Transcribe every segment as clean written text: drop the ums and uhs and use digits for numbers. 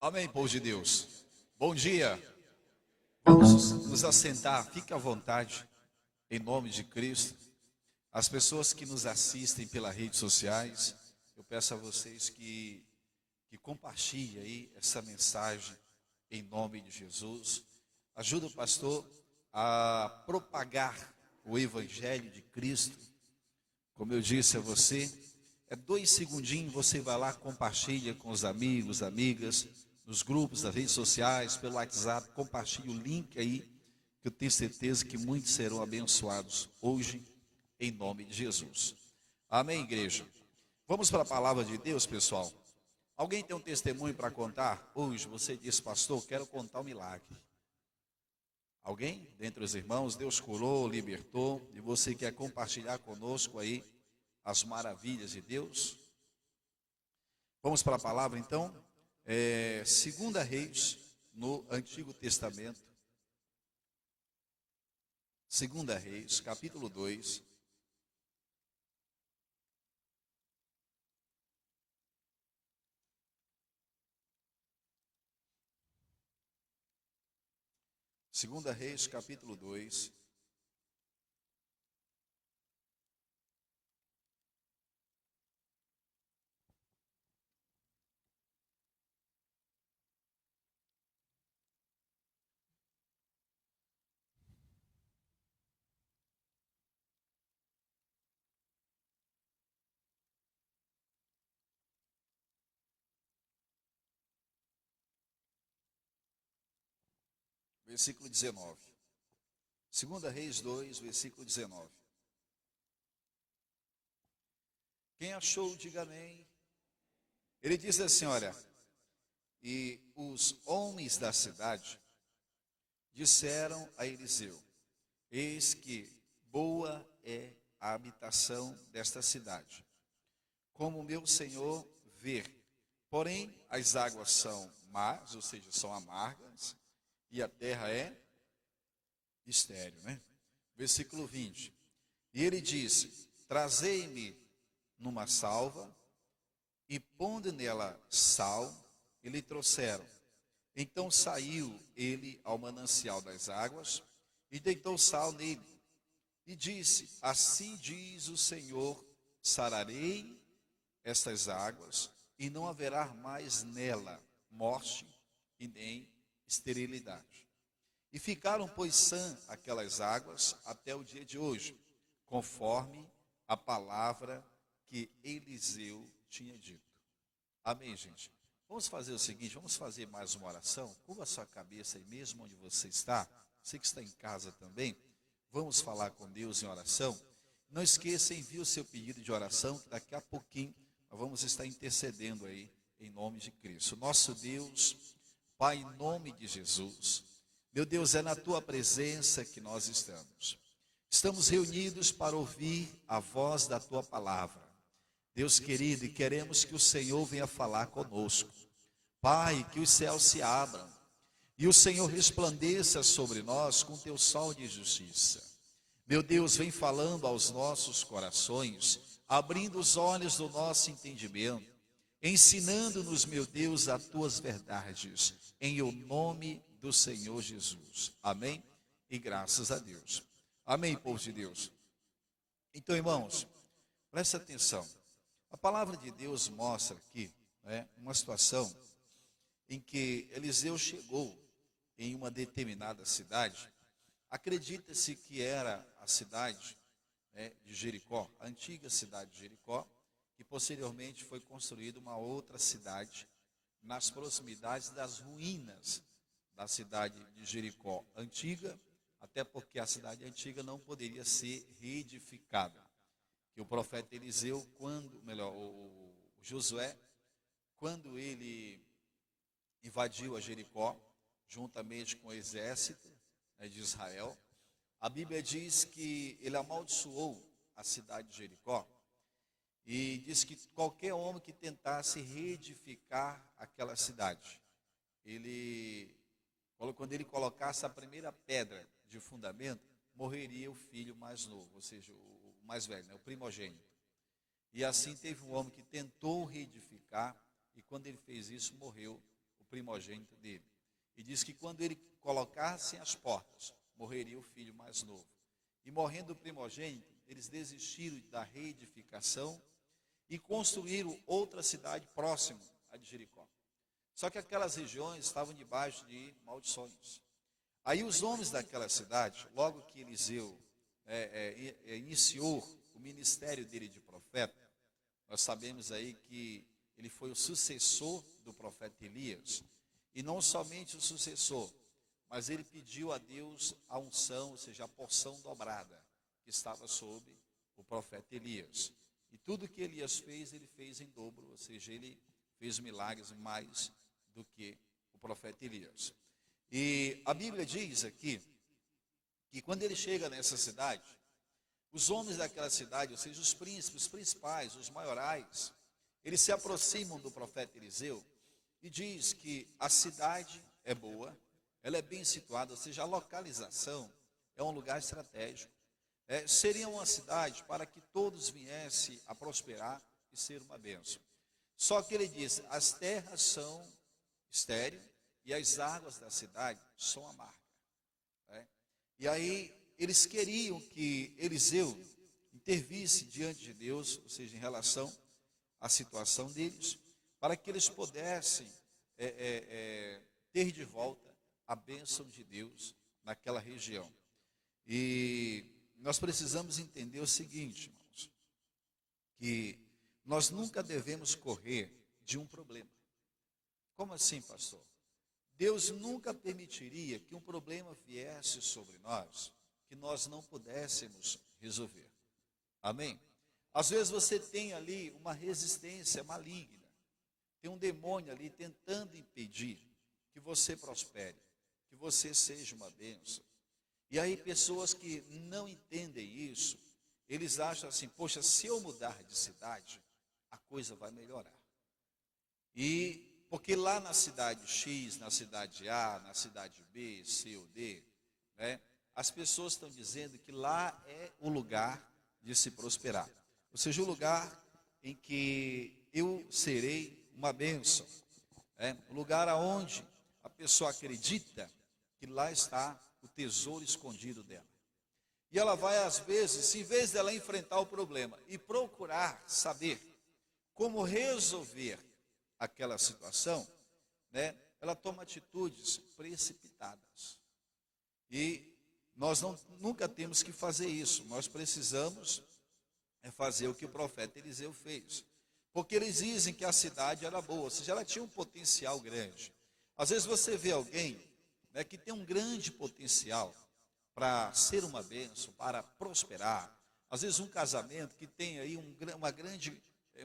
Amém, povo de Deus. Bom dia. Vamos nos assentar, fique à vontade, em nome de Cristo. As pessoas que nos assistem pelas redes sociais, eu peço a vocês que compartilhem aí essa mensagem em nome de Jesus. Ajuda o pastor a propagar o Evangelho de Cristo. Como eu disse a você, é 2 segundinhos, você vai lá, compartilha com os amigos, amigas, nos grupos, das redes sociais, pelo WhatsApp, compartilhe o link aí, que eu tenho certeza que muitos serão abençoados hoje, em nome de Jesus. Amém, igreja? Vamos para a palavra de Deus, pessoal. Alguém tem um testemunho para contar? Hoje você disse, pastor, quero contar um milagre. Alguém? Dentre os irmãos, Deus curou, libertou, e você quer compartilhar conosco aí as maravilhas de Deus? Vamos para a palavra então? Segunda Reis, no Antigo Testamento. Segunda Reis, capítulo 2. Segunda Reis, capítulo 2. Versículo 19. Segunda Reis 2, versículo 19. Quem achou, diga amém. Ele diz assim, olha, e os homens da cidade disseram a Eliseu, eis que boa é a habitação desta cidade, como meu senhor vê. Porém, as águas são más, ou seja, são amargas, e a terra é estéril, né? Versículo 20. E ele disse, trazei-me numa salva, e pondo nela sal, e lhe trouxeram. Então saiu ele ao manancial das águas, e deitou sal nele, e disse, assim diz o Senhor, sararei estas águas, e não haverá mais nela morte e nem esterilidade. E ficaram, pois, sã aquelas águas até o dia de hoje, conforme a palavra que Eliseu tinha dito. Amém, gente? Vamos fazer o seguinte, vamos fazer mais uma oração. Curva a sua cabeça aí mesmo onde você está. Você que está em casa também. Vamos falar com Deus em oração. Não esqueça, envie o seu pedido de oração, que daqui a pouquinho nós vamos estar intercedendo aí, em nome de Cristo. Nosso Deus, Pai, em nome de Jesus, meu Deus, é na Tua presença que nós estamos. Estamos reunidos para ouvir a voz da Tua palavra. Deus querido, e queremos que o Senhor venha falar conosco. Pai, que os céus se abram e o Senhor resplandeça sobre nós com Teu sol de justiça. Meu Deus, vem falando aos nossos corações, abrindo os olhos do nosso entendimento, ensinando-nos, meu Deus, as Tuas verdades, em o nome do Senhor Jesus. Amém? E graças a Deus. Amém, povo de Deus. Então, irmãos, presta atenção. A palavra de Deus mostra aqui, uma situação em que Eliseu chegou em uma determinada cidade. Acredita-se que era a cidade de Jericó, a antiga cidade de Jericó, que posteriormente foi construída uma outra cidade nas proximidades das ruínas da cidade de Jericó antiga, até porque a cidade antiga não poderia ser reedificada. Que o profeta Eliseu, o Josué, quando ele invadiu a Jericó, juntamente com o exército de Israel, a Bíblia diz que ele amaldiçoou a cidade de Jericó e diz que qualquer homem que tentasse reedificar aquela cidade, quando ele colocasse a primeira pedra de fundamento, morreria o filho mais novo, ou seja, o mais velho, o primogênito. E assim teve um homem que tentou reedificar, e quando ele fez isso, morreu o primogênito dele. E diz que quando ele colocasse as portas, morreria o filho mais novo. E morrendo o primogênito, eles desistiram da reedificação e construíram outra cidade próxima a de Jericó. Só que aquelas regiões estavam debaixo de maldições. Aí os homens daquela cidade, logo que Eliseu iniciou o ministério dele de profeta, nós sabemos aí que ele foi o sucessor do profeta Elias. E não somente o sucessor, mas ele pediu a Deus a unção, ou seja, a porção dobrada que estava sobre o profeta Elias. E tudo que Elias fez, ele fez em dobro, ou seja, ele fez milagres mais do que o profeta Elias. E a Bíblia diz aqui que quando ele chega nessa cidade, os homens daquela cidade, ou seja, os príncipes, os principais, os maiorais, eles se aproximam do profeta Eliseu e diz que a cidade é boa, ela é bem situada, ou seja, a localização é um lugar estratégico. Seria uma cidade para que todos viessem a prosperar e ser uma bênção. Só que ele diz, as terras são estéreis e as águas da cidade são amargas. E aí eles queriam que Eliseu intervisse diante de Deus, ou seja, em relação à situação deles, para que eles pudessem ter de volta a bênção de Deus naquela região. E nós precisamos entender o seguinte, irmãos, que nós nunca devemos correr de um problema. Como assim, pastor? Deus nunca permitiria que um problema viesse sobre nós que nós não pudéssemos resolver. Amém? Às vezes você tem ali uma resistência maligna, tem um demônio ali tentando impedir que você prospere, que você seja uma bênção. E aí pessoas que não entendem isso, eles acham assim, poxa, se eu mudar de cidade, a coisa vai melhorar. E porque lá na cidade X, na cidade A, na cidade B, C ou D, as pessoas estão dizendo que lá é o lugar de se prosperar. Ou seja, o lugar em que eu serei uma bênção. O lugar aonde a pessoa acredita que lá está o tesouro escondido dela. E ela vai, às vezes, em vez dela enfrentar o problema e procurar saber como resolver aquela situação, ela toma atitudes precipitadas. E nós nunca temos que fazer isso. Nós precisamos fazer o que o profeta Eliseu fez. Porque eles dizem que a cidade era boa, ou seja, ela tinha um potencial grande. Às vezes você vê alguém que tem um grande potencial para ser uma bênção, para prosperar. Às vezes um casamento que tem aí um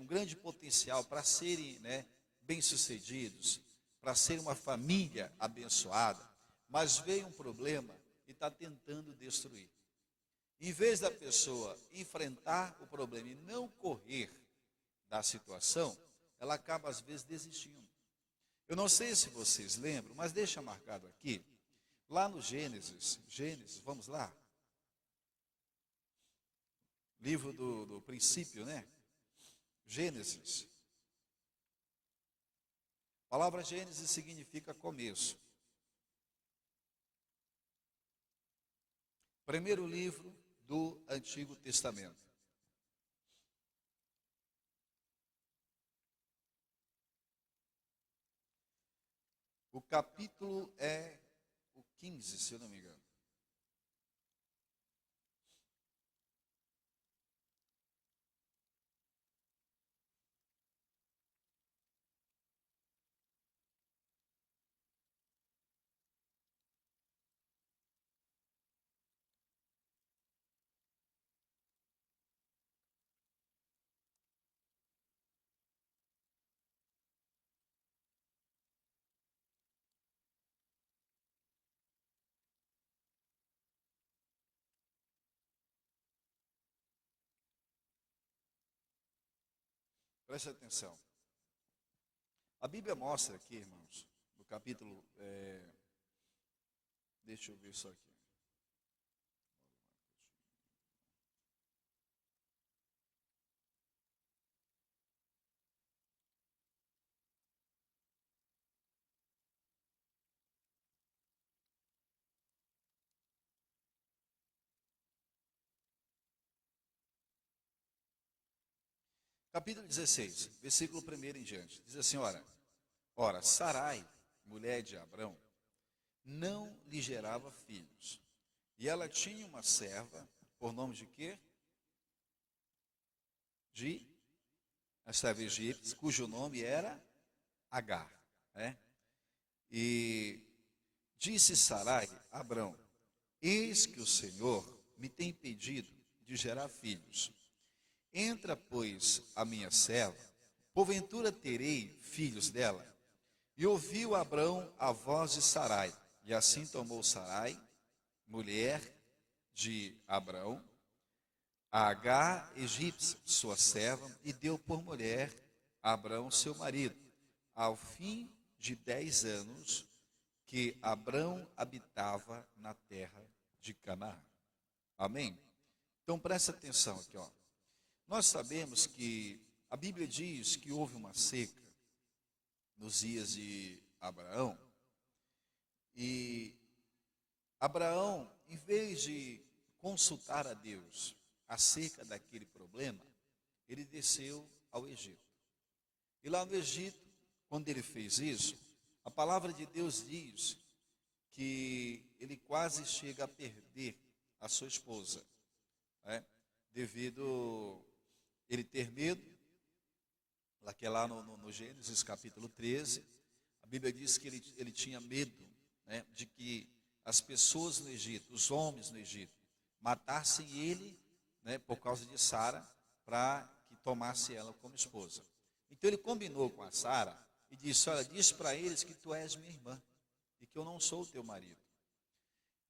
grande potencial para serem bem-sucedidos, para ser uma família abençoada, mas veio um problema e está tentando destruir. Em vez da pessoa enfrentar o problema e não correr da situação, ela acaba às vezes desistindo. Eu não sei se vocês lembram, mas deixa marcado aqui, lá no Gênesis, vamos lá. Livro do princípio, Gênesis. A palavra Gênesis significa começo. Primeiro livro do Antigo Testamento. O capítulo é o 15, se eu não me engano. Preste atenção. A Bíblia mostra aqui, irmãos, no capítulo, deixa eu ver só aqui. Capítulo 16, versículo 1 em diante. Diz assim, ora, Sarai, mulher de Abrão, não lhe gerava filhos. E ela tinha uma serva, por nome de quê? De a serva egípcia, cujo nome era Agar. Né? E disse Sarai a Abrão, eis que o Senhor me tem impedido de gerar filhos. Entra, pois, a minha serva, porventura terei filhos dela? E ouviu Abrão a voz de Sarai, e assim tomou Sarai, mulher de Abrão, a Agar egípcia, sua serva, e deu por mulher a Abrão, seu marido, ao fim de 10 anos que Abrão habitava na terra de Canaã. Amém? Então presta atenção aqui, Nós sabemos que a Bíblia diz que houve uma seca nos dias de Abraão, e Abraão, em vez de consultar a Deus acerca daquele problema, ele desceu ao Egito. E lá no Egito, quando ele fez isso, a palavra de Deus diz que ele quase chega a perder a sua esposa, né? Devido ele ter medo, que é lá no Gênesis capítulo 13, a Bíblia diz que ele tinha medo, né, de que as pessoas no Egito, os homens no Egito, matassem ele, né, por causa de Sara, para que tomasse ela como esposa. Então ele combinou com a Sara e disse, olha, diz para eles que tu és minha irmã e que eu não sou o teu marido.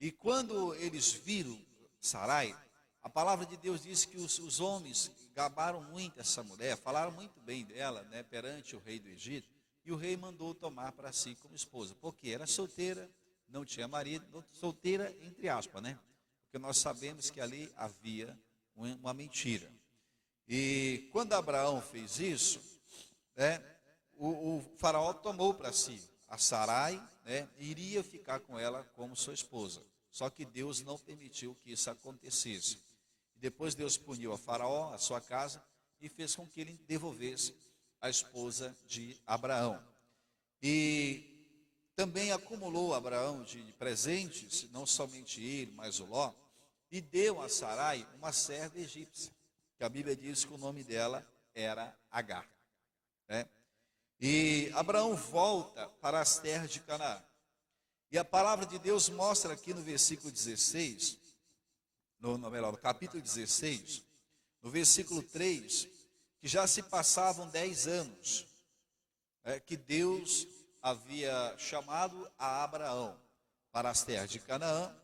E quando eles viram Sarai, a palavra de Deus diz que os homens gabaram muito essa mulher, falaram muito bem dela, né, perante o rei do Egito, e o rei mandou tomar para si como esposa, porque era solteira, não tinha marido, solteira entre aspas, né? Porque nós sabemos que ali havia uma mentira. E quando Abraão fez isso, né, o faraó tomou para si a Sarai, né, e iria ficar com ela como sua esposa. Só que Deus não permitiu que isso acontecesse. Depois Deus puniu a Faraó, a sua casa, e fez com que ele devolvesse a esposa de Abraão. E também acumulou Abraão de presentes, não somente ele, mas o Ló, e deu a Sarai uma serva egípcia, que a Bíblia diz que o nome dela era Agar. Né? E Abraão volta para as terras de Canaã. E a palavra de Deus mostra aqui no versículo 16, no capítulo 16, no versículo 3, que já se passavam 10 anos, que Deus havia chamado a Abraão para as terras de Canaã,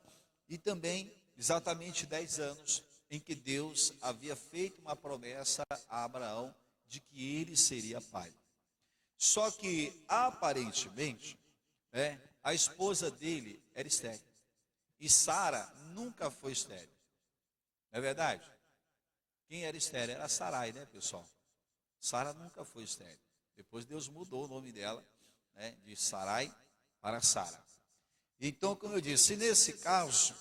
e também exatamente 10 anos em que Deus havia feito uma promessa a Abraão de que ele seria pai. Só que, aparentemente, a esposa dele era estéril, e Sara nunca foi estéril. Não é verdade? Quem era estéril era Sarai, né, pessoal? Sara nunca foi estéril. Depois Deus mudou o nome dela, né, de Sarai para Sara. Então, como eu disse, nesse caso,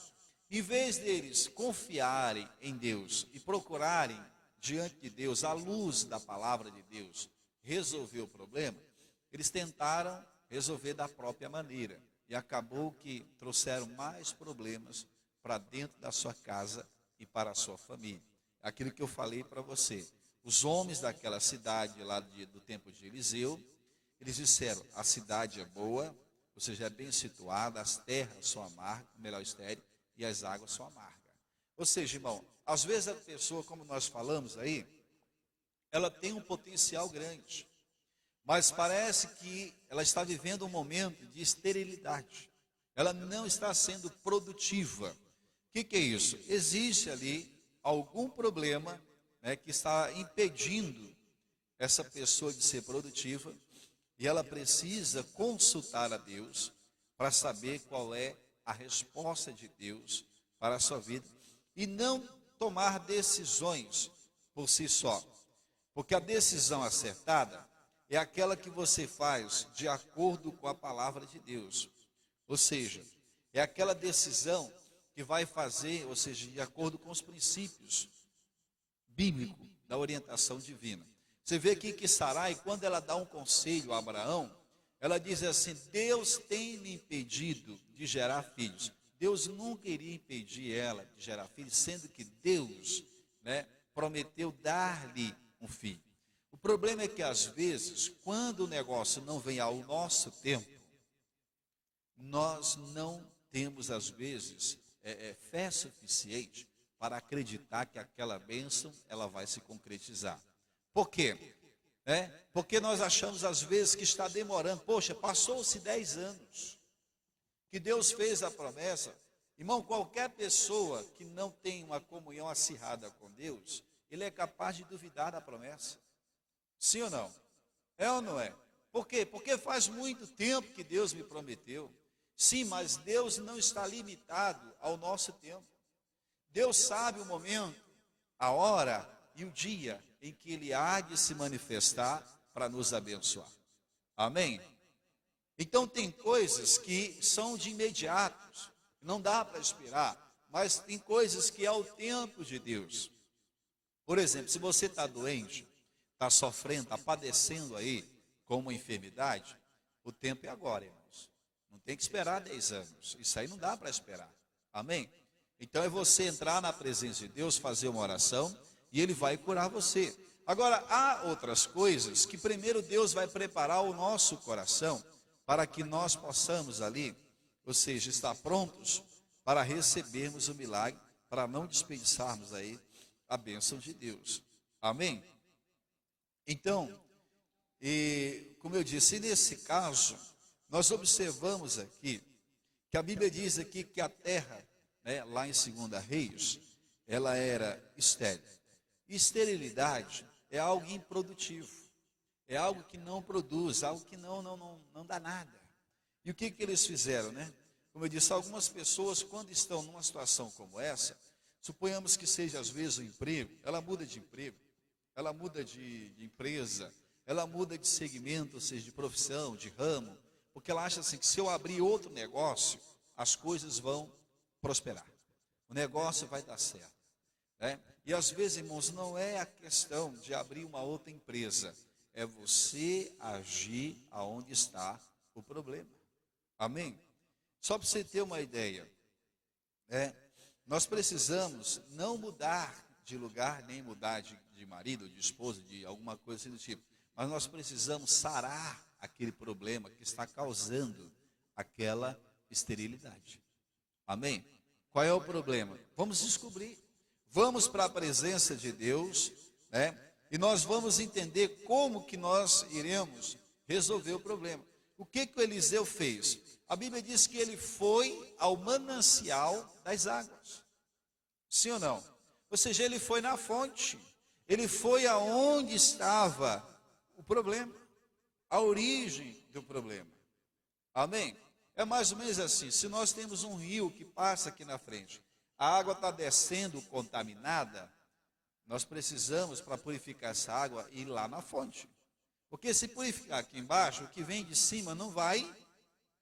em vez deles confiarem em Deus e procurarem diante de Deus, à luz da palavra de Deus, resolver o problema, eles tentaram resolver da própria maneira. E acabou que trouxeram mais problemas para dentro da sua casa e para a sua família. Aquilo que eu falei para você. Os homens daquela cidade lá do tempo de Eliseu, eles disseram, a cidade é boa, ou seja, é bem situada, as terras são amargas, melhor estéril, e as águas são amargas. Ou seja, irmão, às vezes a pessoa, como nós falamos aí, ela tem um potencial grande, mas parece que ela está vivendo um momento de esterilidade. Ela não está sendo produtiva. O que é isso? Existe ali algum problema, né, que está impedindo essa pessoa de ser produtiva, e ela precisa consultar a Deus para saber qual é a resposta de Deus para a sua vida, e não tomar decisões por si só, porque a decisão acertada é aquela que você faz de acordo com a palavra de Deus, ou seja, é aquela decisão que vai fazer, ou seja, de acordo com os princípios bíblicos da orientação divina. Você vê aqui que Sarai, quando ela dá um conselho a Abraão, ela diz assim: Deus tem me impedido de gerar filhos. Deus nunca iria impedir ela de gerar filhos, sendo que Deus, né, prometeu dar-lhe um filho. O problema é que às vezes, quando o negócio não vem ao nosso tempo, nós não temos às vezes fé suficiente para acreditar que aquela bênção ela vai se concretizar. Por quê? Porque nós achamos às vezes que está demorando. Poxa, passou-se 10 anos que Deus fez a promessa. Irmão, qualquer pessoa que não tem uma comunhão acirrada com Deus, ele é capaz de duvidar da promessa. Sim ou não? É ou não é? Por quê? Porque faz muito tempo que Deus me prometeu. Sim, mas Deus não está limitado ao nosso tempo. Deus sabe o momento, a hora e o dia em que Ele há de se manifestar para nos abençoar. Amém? Então tem coisas que são de imediato, não dá para esperar, mas tem coisas que é o tempo de Deus. Por exemplo, se você está doente, está sofrendo, está padecendo aí com uma enfermidade, o tempo é agora, irmãos. Não tem que esperar 10 anos. Isso aí não dá para esperar. Amém? Então é você entrar na presença de Deus, fazer uma oração e Ele vai curar você. Agora, há outras coisas que primeiro Deus vai preparar o nosso coração para que nós possamos ali, ou seja, estar prontos para recebermos o milagre, para não desperdiçarmos aí a bênção de Deus. Amém? Então, como eu disse, nesse caso, nós observamos aqui que a Bíblia diz aqui que a terra, né, lá em 2 Reis, ela era estéril. E esterilidade é algo improdutivo, é algo que não produz, algo que não dá nada. E o que eles fizeram, né? Como eu disse, algumas pessoas, quando estão numa situação como essa, suponhamos que seja às vezes o emprego, ela muda de emprego, ela muda de empresa, ela muda de segmento, ou seja, de profissão, de ramo, porque ela acha assim que se eu abrir outro negócio, as coisas vão prosperar, o negócio vai dar certo, né? E às vezes, irmãos, não é a questão de abrir uma outra empresa, é você agir aonde está o problema. Amém? Só para você ter uma ideia, nós precisamos não mudar de lugar, nem mudar de marido, de esposa, de alguma coisa assim do tipo, mas nós precisamos sarar aquele problema que está causando aquela esterilidade. Amém? Qual é o problema? Vamos descobrir. Vamos para a presença de Deus, né? E nós vamos entender como que nós iremos resolver o problema. O que o Eliseu fez? A Bíblia diz que ele foi ao manancial das águas. Sim ou não? Ou seja, ele foi na fonte. Ele foi aonde estava o problema, a origem do problema. Amém? É mais ou menos assim, se nós temos um rio que passa aqui na frente, a água está descendo contaminada, nós precisamos, para purificar essa água, ir lá na fonte. Porque se purificar aqui embaixo, o que vem de cima não vai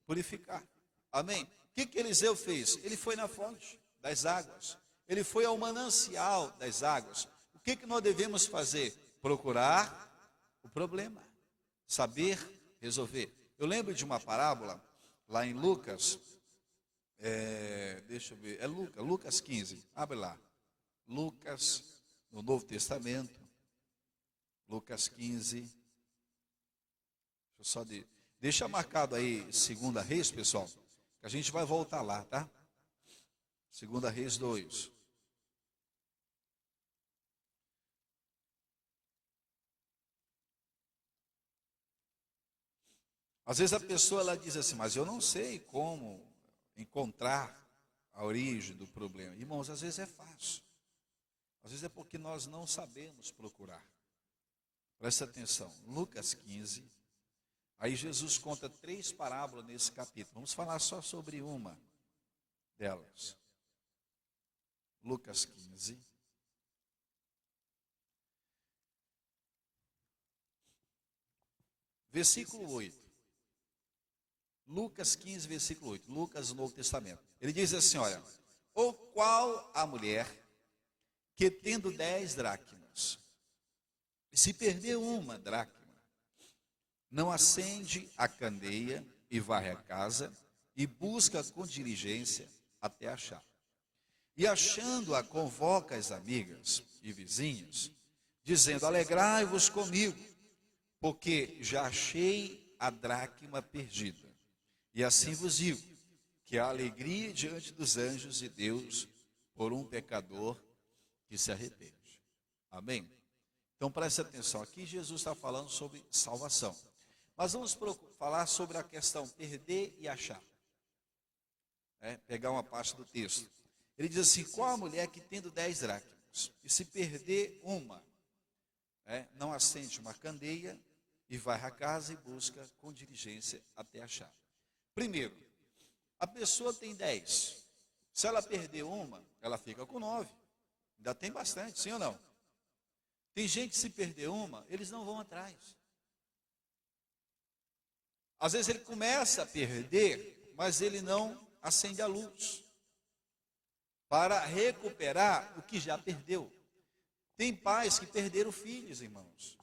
purificar. Amém? O que Eliseu fez? Ele foi na fonte das águas. Ele foi ao manancial das águas. O que nós devemos fazer? Procurar o problema. Saber resolver. Eu lembro de uma parábola, lá em Lucas, deixa eu ver, Lucas 15, abre lá. Lucas, no Novo Testamento, Lucas 15. Deixa marcado aí 2 Reis, pessoal, que a gente vai voltar lá, tá? 2 Reis 2. Às vezes a pessoa ela diz assim, mas eu não sei como encontrar a origem do problema. Irmãos, às vezes é fácil. Às vezes é porque nós não sabemos procurar. Presta atenção, Lucas 15. Aí Jesus conta 3 parábolas nesse capítulo. Vamos falar só sobre uma delas. Lucas 15. Versículo 8. Lucas 15, versículo 8. Lucas, Novo Testamento. Ele diz assim, olha. Ou qual a mulher que tendo 10 dracmas, E se perder uma dracma, não acende a candeia e varre a casa e busca com diligência até achar. E achando-a, convoca as amigas e vizinhos, dizendo: alegrai-vos comigo, porque já achei a dracma perdida. E assim vos digo, que há alegria diante dos anjos de Deus por um pecador que se arrepende. Amém? Então preste atenção, aqui Jesus está falando sobre salvação. Mas vamos falar sobre a questão perder e achar. Pegar uma parte do texto. Ele diz assim: qual a mulher que tendo 10 dracmas, e se perder uma, não acende uma candeia e vai à casa e busca com diligência até achar. Primeiro, a pessoa tem 10. Se ela perder uma, ela fica com 9. Ainda tem bastante, sim ou não? Tem gente que se perder uma, eles não vão atrás. Às vezes ele começa a perder, mas ele não acende a luz para recuperar o que já perdeu. Tem pais que perderam filhos, irmãos,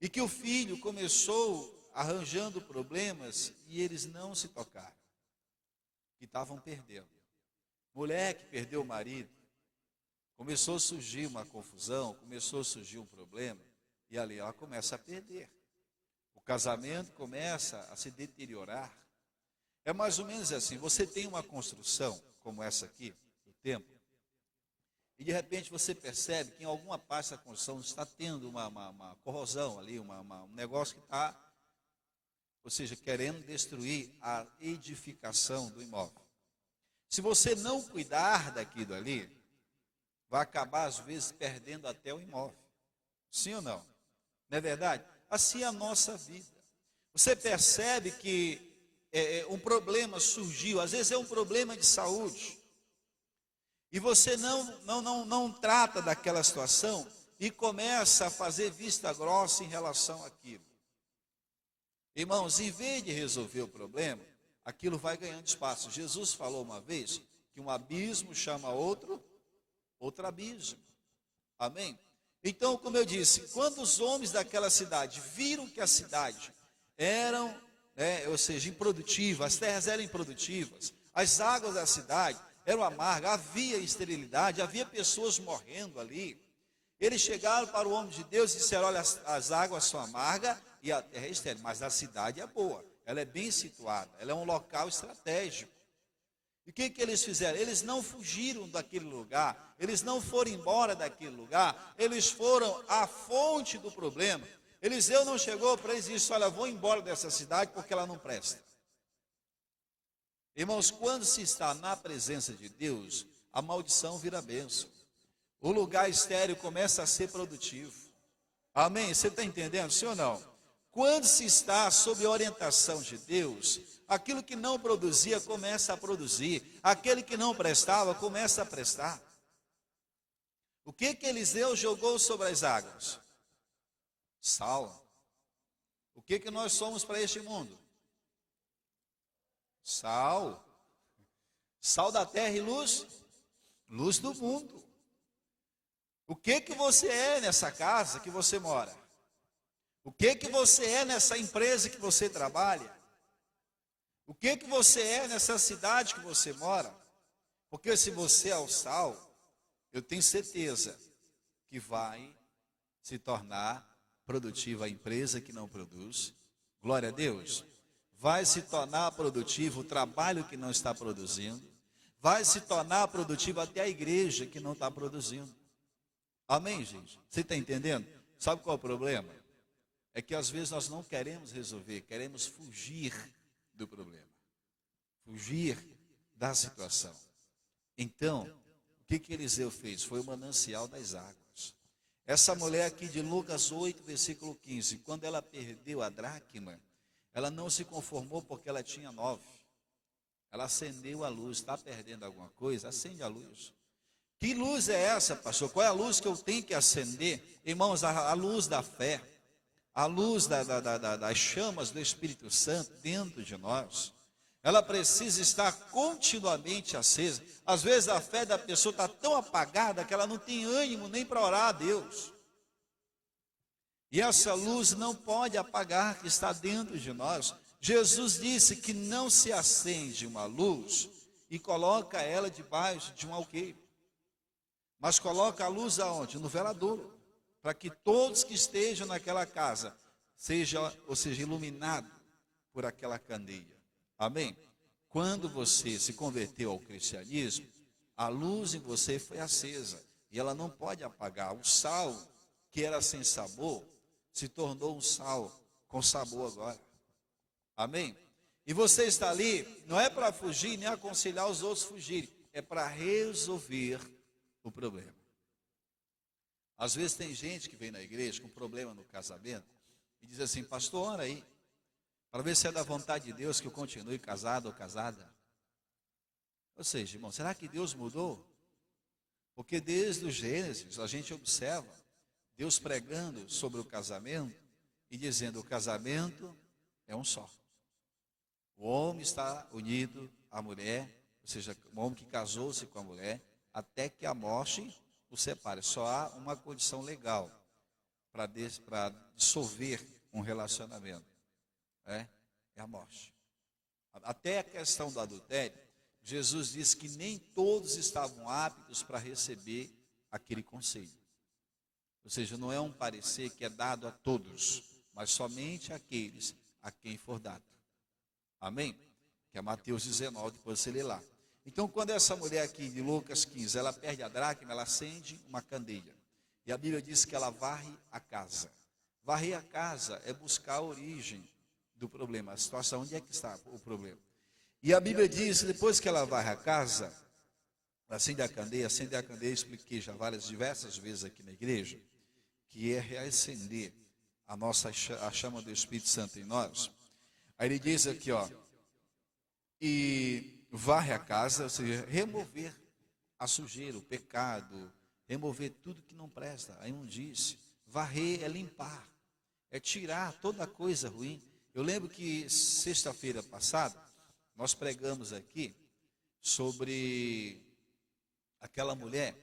e que o filho começou arranjando problemas e eles não se tocaram, que estavam perdendo. Mulher que perdeu o marido, começou a surgir uma confusão, começou a surgir um problema, e ali ela começa a perder. O casamento começa a se deteriorar. É mais ou menos assim: você tem uma construção como essa aqui, do templo, e de repente você percebe que em alguma parte da construção está tendo uma corrosão ali, um negócio que está, ou seja, querendo destruir a edificação do imóvel. Se você não cuidar daquilo ali, vai acabar às vezes perdendo até o imóvel. Sim ou não? Não é verdade? Assim é a nossa vida. Você percebe que um problema surgiu, às vezes é um problema de saúde, e você não trata daquela situação e começa a fazer vista grossa em relação àquilo. Irmãos, em vez de resolver o problema, aquilo vai ganhando espaço. Jesus falou uma vez que um abismo chama outro abismo. Amém? Então, como eu disse, quando os homens daquela cidade viram que a cidade eram, ou seja, improdutiva, as terras eram improdutivas, as águas da cidade eram amargas, havia esterilidade, havia pessoas morrendo ali, eles chegaram para o homem de Deus e disseram: olha, as águas são amargas e a terra é estéril, mas a cidade é boa, ela é bem situada, ela é um local estratégico. E o que eles fizeram? Eles não fugiram daquele lugar, eles não foram embora daquele lugar, eles foram à fonte do problema. Eliseu não chegou para eles e disse: olha, vou embora dessa cidade porque ela não presta. Irmãos, quando se está na presença de Deus, a maldição vira bênção. O lugar estéril começa a ser produtivo. Amém? Você está entendendo, sim ou não? Quando se está sob a orientação de Deus, aquilo que não produzia começa a produzir, aquele que não prestava começa a prestar. O que Eliseu jogou sobre as águas? Sal. O que nós somos para este mundo? Sal. Sal da terra e luz? Luz do mundo. O que você é nessa casa que você mora? O que você é nessa empresa que você trabalha? O que você é nessa cidade que você mora? Porque se você é o sal, eu tenho certeza que vai se tornar produtiva a empresa que não produz. Glória a Deus. Vai se tornar produtivo o trabalho que não está produzindo. Vai se tornar produtivo até a igreja que não está produzindo. Amém, gente? Você está entendendo? Sabe qual é o problema? É que às vezes nós não queremos resolver, queremos fugir do problema. Fugir da situação. Então, o que Eliseu fez? Foi o manancial das águas. Essa mulher aqui de Lucas 8, versículo 15, quando ela perdeu a dracma, ela não se conformou porque ela tinha 9. Ela acendeu a luz. Está perdendo alguma coisa? Acende a luz. Que luz é essa, pastor? Qual é a luz que eu tenho que acender? Irmãos, a luz da fé, a luz das chamas do Espírito Santo dentro de nós. Ela precisa estar continuamente acesa. Às vezes a fé da pessoa está tão apagada que ela não tem ânimo nem para orar a Deus. E essa luz não pode apagar que está dentro de nós. Jesus disse que não se acende uma luz e coloca ela debaixo de um alqueire, mas coloca a luz aonde? No veladouro, para que todos que estejam naquela casa seja iluminado por aquela candeia. Amém? Quando você se converteu ao cristianismo, a luz em você foi acesa e ela não pode apagar. O sal que era sem sabor se tornou um sal com sabor agora. Amém? E você está ali, não é para fugir nem aconselhar os outros a fugirem, é para resolver o problema. Às vezes tem gente que vem na igreja com problema no casamento e diz assim: pastor, ora aí, para ver se é da vontade de Deus que eu continue casado ou casada. Ou seja, irmão, será que Deus mudou? Porque desde o Gênesis a gente observa Deus pregando sobre o casamento e dizendo: o casamento é um só. O homem está unido à mulher, ou seja, o homem que casou-se com a mulher, até que a morte o separe. Só há uma condição legal para dissolver um relacionamento, é a morte. Até a questão do adultério, Jesus disse que nem todos estavam aptos para receber aquele conselho. Ou seja, não é um parecer que é dado a todos, mas somente àqueles a quem for dado. Amém? Que é Mateus 19, depois você lê lá. Então, quando essa mulher aqui de Lucas 15, ela perde a dracma, ela acende uma candeia. E a Bíblia diz que ela varre a casa. Varrer a casa é buscar a origem do problema, a situação, onde é que está o problema. E a Bíblia diz, depois que ela varre a casa, acende a candeia, expliquei já diversas vezes aqui na igreja, que é reacender a chama do Espírito Santo em nós. Aí ele diz aqui, ó, e varre a casa, ou seja, remover a sujeira, o pecado, remover tudo que não presta, a imundície. Varrer é limpar, é tirar toda coisa ruim. Eu lembro que sexta-feira passada, nós pregamos aqui sobre aquela mulher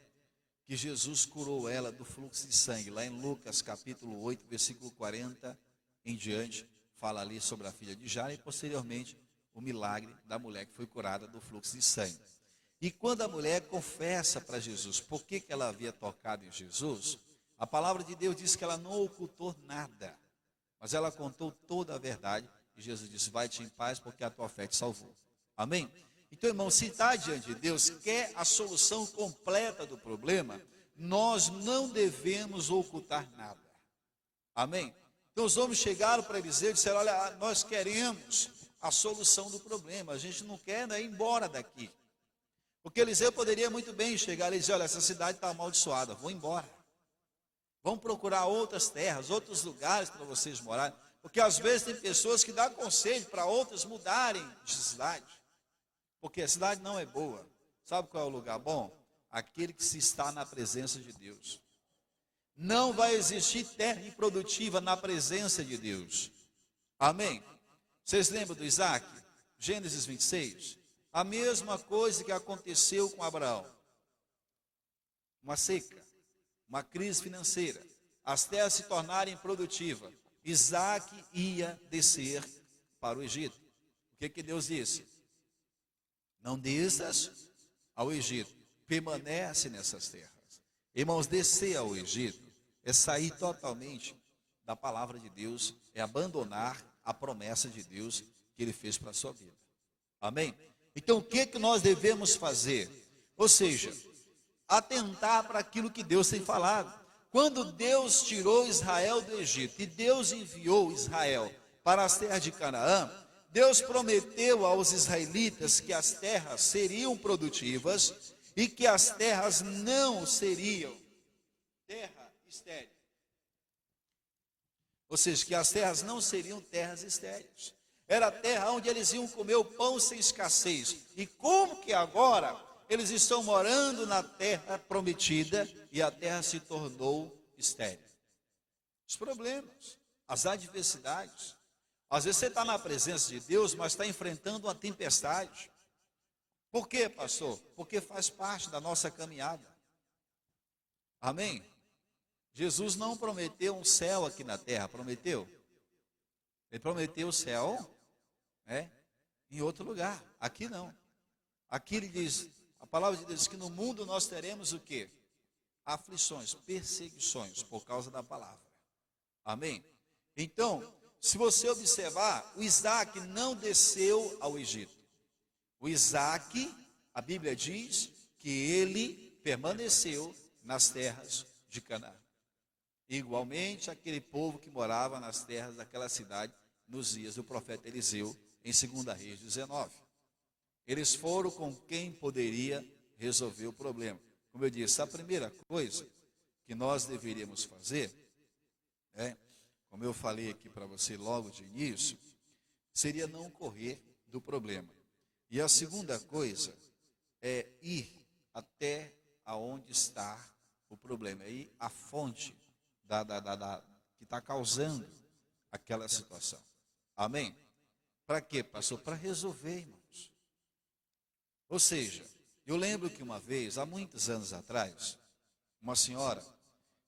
que Jesus curou ela do fluxo de sangue, lá em Lucas capítulo 8, versículo 40 em diante, fala ali sobre a filha de Jairo e posteriormente o milagre da mulher que foi curada do fluxo de sangue. E quando a mulher confessa para Jesus por que ela havia tocado em Jesus, a palavra de Deus diz que ela não ocultou nada, mas ela contou toda a verdade. E Jesus disse: vai-te em paz, porque a tua fé te salvou. Amém? Então, irmão, se está diante de Deus, quer a solução completa do problema, nós não devemos ocultar nada. Amém? Então os homens chegaram para Eliseu e disseram: olha, nós queremos a solução do problema, a gente não quer ir embora daqui. Porque Eliseu poderia muito bem chegar e dizer: olha, essa cidade está amaldiçoada, vou embora. Vamos procurar outras terras, outros lugares para vocês morarem. Porque às vezes tem pessoas que dão conselho para outras mudarem de cidade. Porque a cidade não é boa. Sabe qual é o lugar bom? Aquele que se está na presença de Deus. Não vai existir terra improdutiva na presença de Deus. Amém? Vocês lembram do Isaac? Gênesis 26. A mesma coisa que aconteceu com Abraão. Uma seca, uma crise financeira. As terras se tornarem improdutivas. Isaac ia descer para o Egito. O que Deus disse? Não desças ao Egito, permanece nessas terras. Irmãos, descer ao Egito é sair totalmente da palavra de Deus, é abandonar a promessa de Deus que Ele fez para a sua vida. Amém? Então o que nós devemos fazer? Ou seja, atentar para aquilo que Deus tem falado. Quando Deus tirou Israel do Egito e Deus enviou Israel para as terras de Canaã, Deus prometeu aos israelitas que as terras seriam produtivas e que as terras não seriam terra estéril. Ou seja, que as terras não seriam terras estéreis. Era a terra onde eles iam comer o pão sem escassez. E como que agora eles estão morando na terra prometida e a terra se tornou estéril? Os problemas, as adversidades. Às vezes você está na presença de Deus, mas está enfrentando uma tempestade. Por quê, pastor? Porque faz parte da nossa caminhada. Amém? Jesus não prometeu um céu aqui na terra, prometeu? Ele prometeu o céu, em outro lugar. Aqui não. Aqui ele diz, a palavra de Deus diz que no mundo nós teremos o quê? Aflições, perseguições por causa da palavra. Amém? Então, se você observar, o Isaac não desceu ao Egito. O Isaac, a Bíblia diz que ele permaneceu nas terras de Canaã. Igualmente, aquele povo que morava nas terras daquela cidade nos dias do profeta Eliseu, em 2 Reis 19. Eles foram com quem poderia resolver o problema. Como eu disse, a primeira coisa que nós deveríamos fazer, como eu falei aqui para você logo de início, seria não correr do problema. E a segunda coisa é ir até aonde está o problema, é ir à fonte que está causando aquela situação. Amém? Para quê, pastor? Para resolver, irmãos. Ou seja, eu lembro que uma vez, há muitos anos atrás, uma senhora,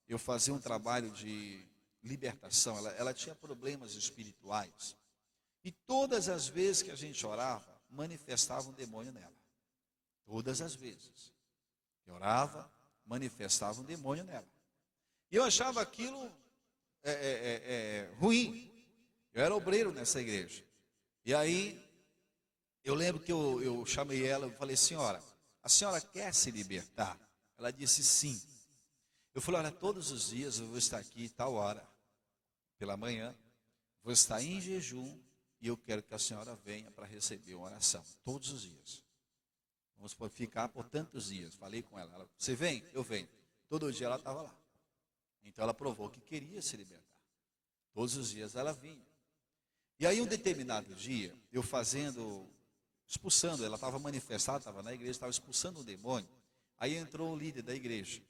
eu fazia um trabalho de libertação, ela tinha problemas espirituais, e todas as vezes que a gente orava, manifestava um demônio nela. Todas as vezes que orava, manifestava um demônio nela. E eu achava aquilo ruim. Eu era obreiro nessa igreja. E aí, eu lembro que eu chamei ela e falei, senhora, a senhora quer se libertar? Ela disse sim. Eu falei, olha, todos os dias eu vou estar aqui, tal hora, pela manhã, vou estar em jejum, e eu quero que a senhora venha para receber uma oração, todos os dias. Vamos ficar por tantos dias. Falei com ela, você vem? Eu venho. Todo dia ela estava lá. Então ela provou que queria se libertar. Todos os dias ela vinha. E aí um determinado dia, eu expulsando, ela estava manifestada, estava na igreja, estava expulsando um demônio. Aí entrou o líder da igreja.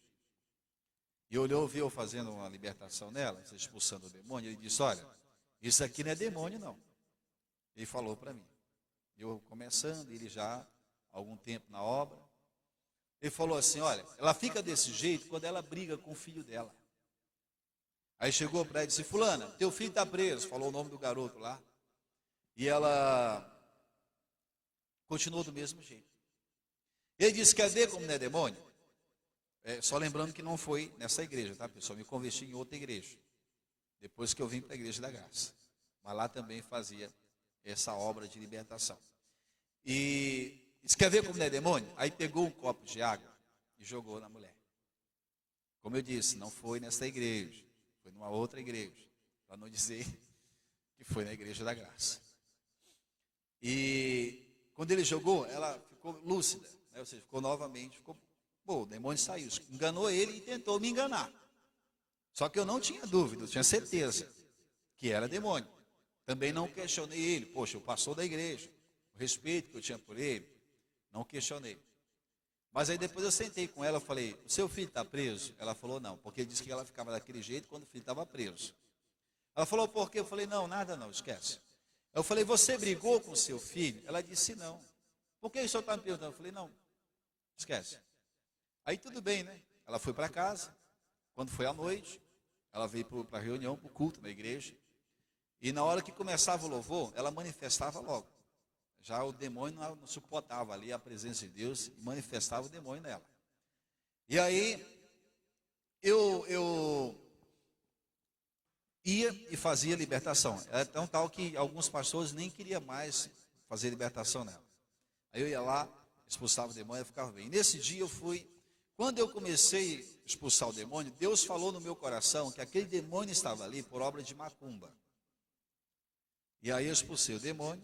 E olhou, viu eu fazendo uma libertação nela, expulsando o demônio. Ele disse, olha, isso aqui não é demônio não. Ele falou para mim. Eu começando, ele já há algum tempo na obra. Ele falou assim, olha, ela fica desse jeito quando ela briga com o filho dela. Aí chegou para ela e disse, fulana, teu filho está preso. Falou o nome do garoto lá. E ela continuou do mesmo jeito. Ele disse, quer ver como não é demônio? Só lembrando que não foi nessa igreja, tá, pessoal? Me converti em outra igreja. Depois que eu vim para a Igreja da Graça. Mas lá também fazia essa obra de libertação. E disse, quer ver como não é demônio? Aí pegou um copo de água e jogou na mulher. Como eu disse, não foi nessa igreja. Foi numa outra igreja. Para não dizer que foi na Igreja da Graça. E quando ele jogou, ela ficou lúcida. Ou seja, ficou novamente, o demônio saiu, enganou ele e tentou me enganar. Só que eu não tinha dúvida, eu tinha certeza que era demônio. Também não questionei ele, poxa, o pastor da igreja, o respeito que eu tinha por ele, não questionei. Mas aí depois eu sentei com ela e falei, o seu filho está preso? Ela falou não, porque ele disse que ela ficava daquele jeito quando o filho estava preso. Ela falou, por quê? Eu falei, não, nada não, esquece. Eu falei, você brigou com o seu filho? Ela disse não. Por que o senhor está me perguntando? Eu falei, não, esquece. Aí tudo bem, né? Ela foi para casa, quando foi à noite, ela veio para a reunião, para o culto na igreja, e na hora que começava o louvor, ela manifestava logo. Já o demônio não suportava ali a presença de Deus, e manifestava o demônio nela. E aí, eu ia e fazia libertação. Era tão tal que alguns pastores nem queriam mais fazer libertação nela. Aí eu ia lá, expulsava o demônio e ficava bem. E nesse dia eu fui. Quando eu comecei a expulsar o demônio, Deus falou no meu coração que aquele demônio estava ali por obra de macumba. E aí eu expulsei o demônio,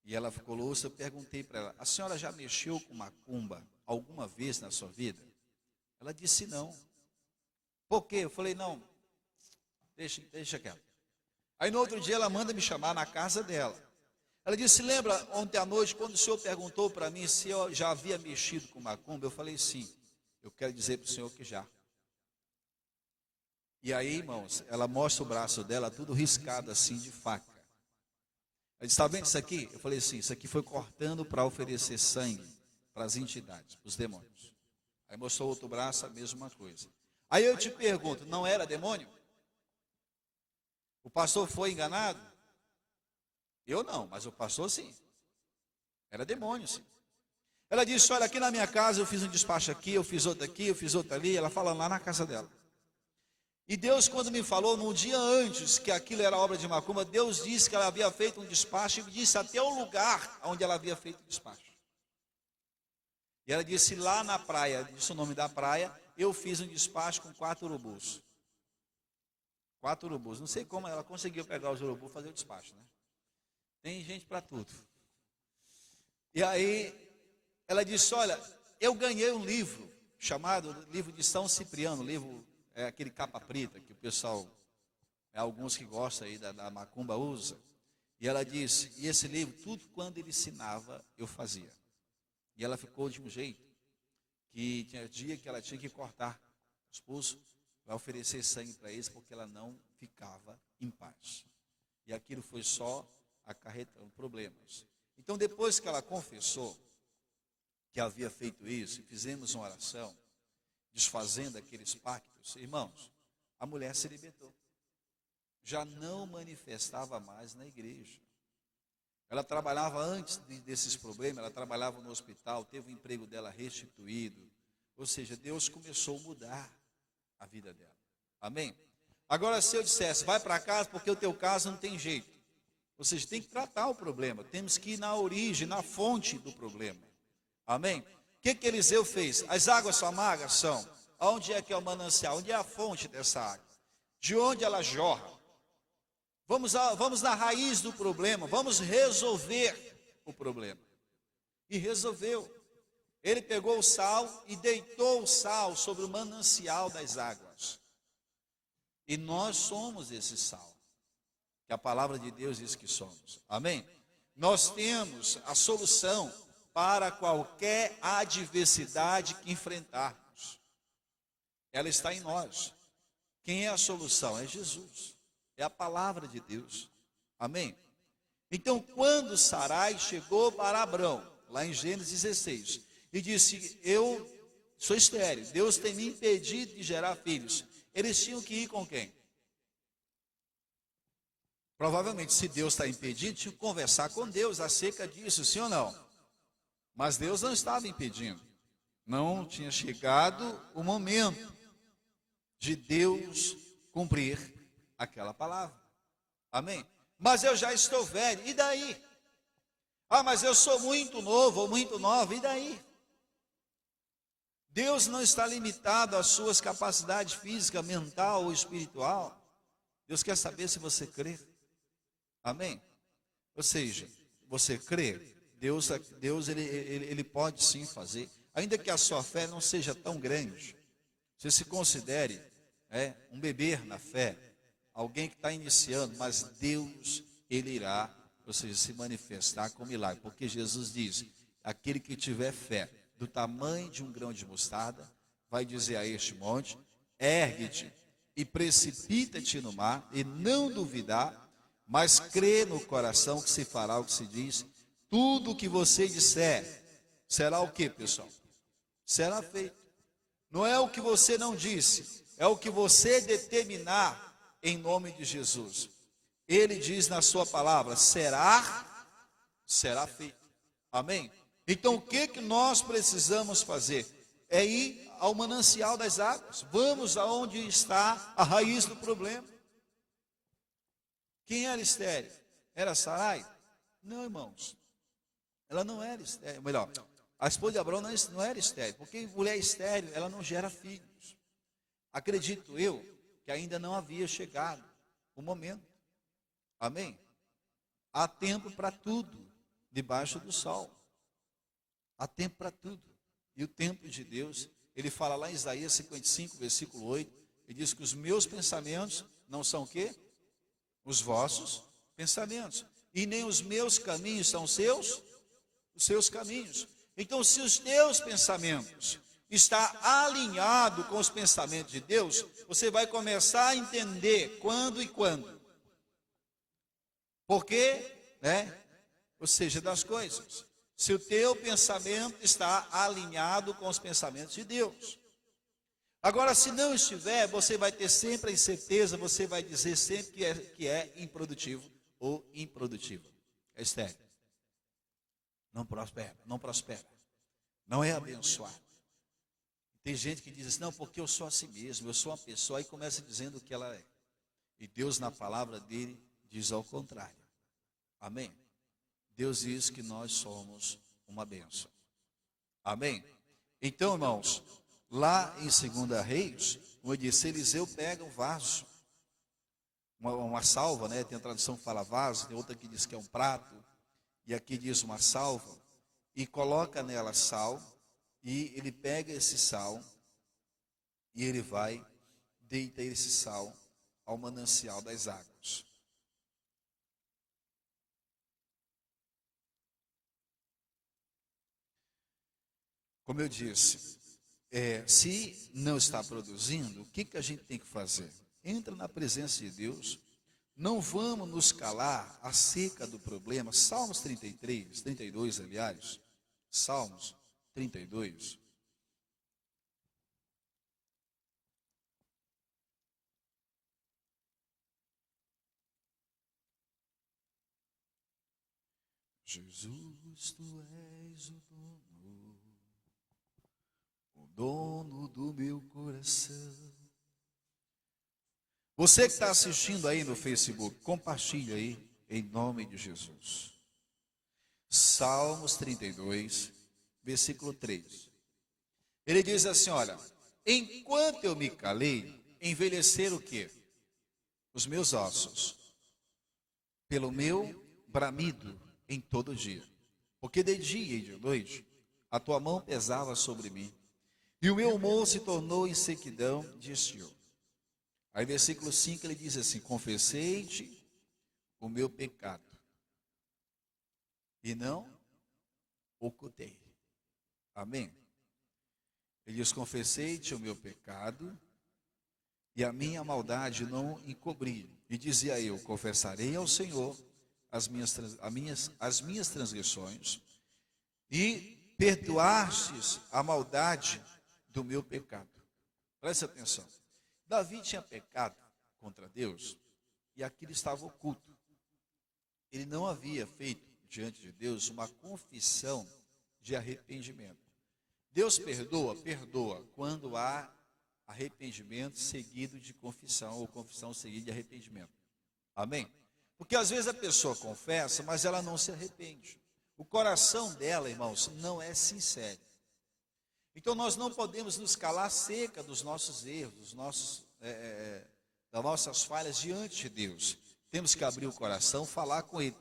e ela ficou louca. Eu perguntei para ela, a senhora já mexeu com macumba alguma vez na sua vida? Ela disse não. Por quê? Eu falei, não, deixa quieto. Aí no outro dia ela manda me chamar na casa dela. Ela disse, lembra ontem à noite, quando o senhor perguntou para mim se eu já havia mexido com macumba? Eu falei, sim. Eu quero dizer para o senhor que já. E aí, irmãos, ela mostra o braço dela, tudo riscado assim de faca. Ela disse, está vendo isso aqui? Eu falei, sim, isso aqui foi cortando para oferecer sangue para as entidades, para os demônios. Aí mostrou outro braço, a mesma coisa. Aí eu te pergunto, não era demônio? O pastor foi enganado? Eu não, mas o pastor sim. Era demônio, sim. Ela disse, olha, aqui na minha casa eu fiz um despacho aqui, eu fiz outro aqui, eu fiz outro ali. Ela fala lá na casa dela. E Deus, quando me falou, num dia antes que aquilo era obra de macumba, Deus disse que ela havia feito um despacho e disse até o lugar onde ela havia feito o despacho. E ela disse, lá na praia, disse o nome da praia, eu fiz um despacho com 4 urubus. 4 urubus. Não sei como ela conseguiu pegar os urubus e fazer o despacho, né? Tem gente para tudo. E aí, ela disse, olha, eu ganhei um livro, chamado Livro de São Cipriano, livro, aquele capa preta, que o pessoal, alguns que gostam aí da macumba usa. E ela disse, e esse livro, tudo quando ele ensinava, eu fazia. E ela ficou de um jeito, que tinha dia que ela tinha que cortar os pulsos, para oferecer sangue para eles, porque ela não ficava em paz. E aquilo foi só acarretando problemas. Então, depois que ela confessou que havia feito isso, e fizemos uma oração, desfazendo aqueles pactos, irmãos, a mulher se libertou. Já não manifestava mais na igreja. Ela trabalhava antes desses problemas, ela trabalhava no hospital, teve o emprego dela restituído. Ou seja, Deus começou a mudar a vida dela. Amém? Agora, se eu dissesse, vai para casa porque o teu caso não tem jeito. Ou seja, tem que tratar o problema. Temos que ir na origem, na fonte do problema. Amém? O que Eliseu fez? As águas são amargas? São. Onde é que é o manancial? Onde é a fonte dessa água? De onde ela jorra? Vamos na raiz do problema. Vamos resolver o problema. E resolveu. Ele pegou o sal e deitou o sal sobre o manancial das águas. E nós somos esse sal, que a palavra de Deus diz que somos. Amém? Nós temos a solução para qualquer adversidade que enfrentarmos. Ela está em nós. Quem é a solução? É Jesus. É a palavra de Deus. Amém? Então, quando Sarai chegou para Abrão, lá em Gênesis 16, e disse, eu sou estéril, Deus tem me impedido de gerar filhos. Eles tinham que ir com quem? Provavelmente, se Deus está impedindo, tinha que conversar com Deus acerca disso, sim ou não? Mas Deus não estava impedindo. Não tinha chegado o momento de Deus cumprir aquela palavra. Amém? Mas eu já estou velho, e daí? Ah, mas eu sou muito novo ou muito nova, e daí? Deus não está limitado às suas capacidades física, mental ou espiritual. Deus quer saber se você crê. Amém? Ou seja, você crê, Deus ele pode sim fazer. Ainda que a sua fé não seja tão grande, você se considere um bebê na fé, alguém que está iniciando, mas Deus, ele irá, ou seja, se manifestar com milagre. Porque Jesus diz, aquele que tiver fé, do tamanho de um grão de mostarda, vai dizer a este monte, ergue-te e precipita-te no mar, e não duvidar, mas crê no coração que se fará o que se diz, tudo o que você disser, será o que, pessoal? Será feito. Não é o que você não disse, é o que você determinar em nome de Jesus. Ele diz na sua palavra, será feito. Amém? Então, o que nós precisamos fazer? É ir ao manancial das águas. Vamos aonde está a raiz do problema. Quem era estéril? Era Sarai? Não, irmãos. Ela não era estéril. Melhor, a esposa de Abraão não era estéril. Porque mulher estéril, ela não gera filhos. Acredito eu que ainda não havia chegado o momento. Amém? Há tempo para tudo debaixo do sol. Há tempo para tudo. E o tempo de Deus, ele fala lá em Isaías 55, versículo 8, ele diz que os meus pensamentos não são o quê? Os vossos pensamentos. E nem os meus caminhos são os seus caminhos. Então, se os teus pensamentos está alinhado com os pensamentos de Deus, você vai começar a entender quando e quando. Por quê? Ou seja, das coisas. Se o teu pensamento está alinhado com os pensamentos de Deus. Agora, se não estiver, você vai ter sempre a incerteza, você vai dizer sempre que é improdutivo ou improdutiva. É estéril. Não prospera, não prospera. Não é abençoado. Tem gente que diz assim, não, porque eu sou assim mesmo, eu sou uma pessoa, e começa dizendo o que ela é. E Deus, na palavra dele, diz ao contrário. Amém? Deus diz que nós somos uma bênção. Amém? Então, irmãos, lá em 2 Reis, como eu disse, Eliseu pega um vaso, uma salva, né? Tem a tradução que fala vaso, tem outra que diz que é um prato, e aqui diz uma salva, e coloca nela sal, e ele pega esse sal, e ele vai, deita esse sal ao manancial das águas. Como eu disse, se não está produzindo, o que a gente tem que fazer? Entra na presença de Deus, não vamos nos calar acerca do problema. Salmos 33, 32, aliás, Salmos 32. Jesus, tu és o dono do meu coração. Você que está assistindo aí no Facebook, compartilha aí, em nome de Jesus. Salmos 32, versículo 3. Ele diz assim, olha, enquanto eu me calei, envelheceram o quê? Os meus ossos, pelo meu bramido em todo dia. Porque de dia e de noite, a tua mão pesava sobre mim, e o meu humor se tornou em sequidão de estio. Aí versículo 5 ele diz assim, confessei-te o meu pecado, e não ocultei. Amém? Ele diz, confessei-te o meu pecado, e a minha maldade não encobri. E dizia eu, confessarei ao Senhor as minhas transgressões, e perdoastes a maldade do meu pecado. Preste atenção. Davi tinha pecado contra Deus, e aquilo estava oculto. Ele não havia feito diante de Deus uma confissão de arrependimento. Deus perdoa? Perdoa, quando há arrependimento seguido de confissão, ou confissão seguida de arrependimento. Amém? Porque às vezes a pessoa confessa, mas ela não se arrepende. O coração dela, irmãos, não é sincero. Então nós não podemos nos calar seca dos nossos erros, das nossas falhas diante de Deus. Temos que abrir o coração, falar com Ele.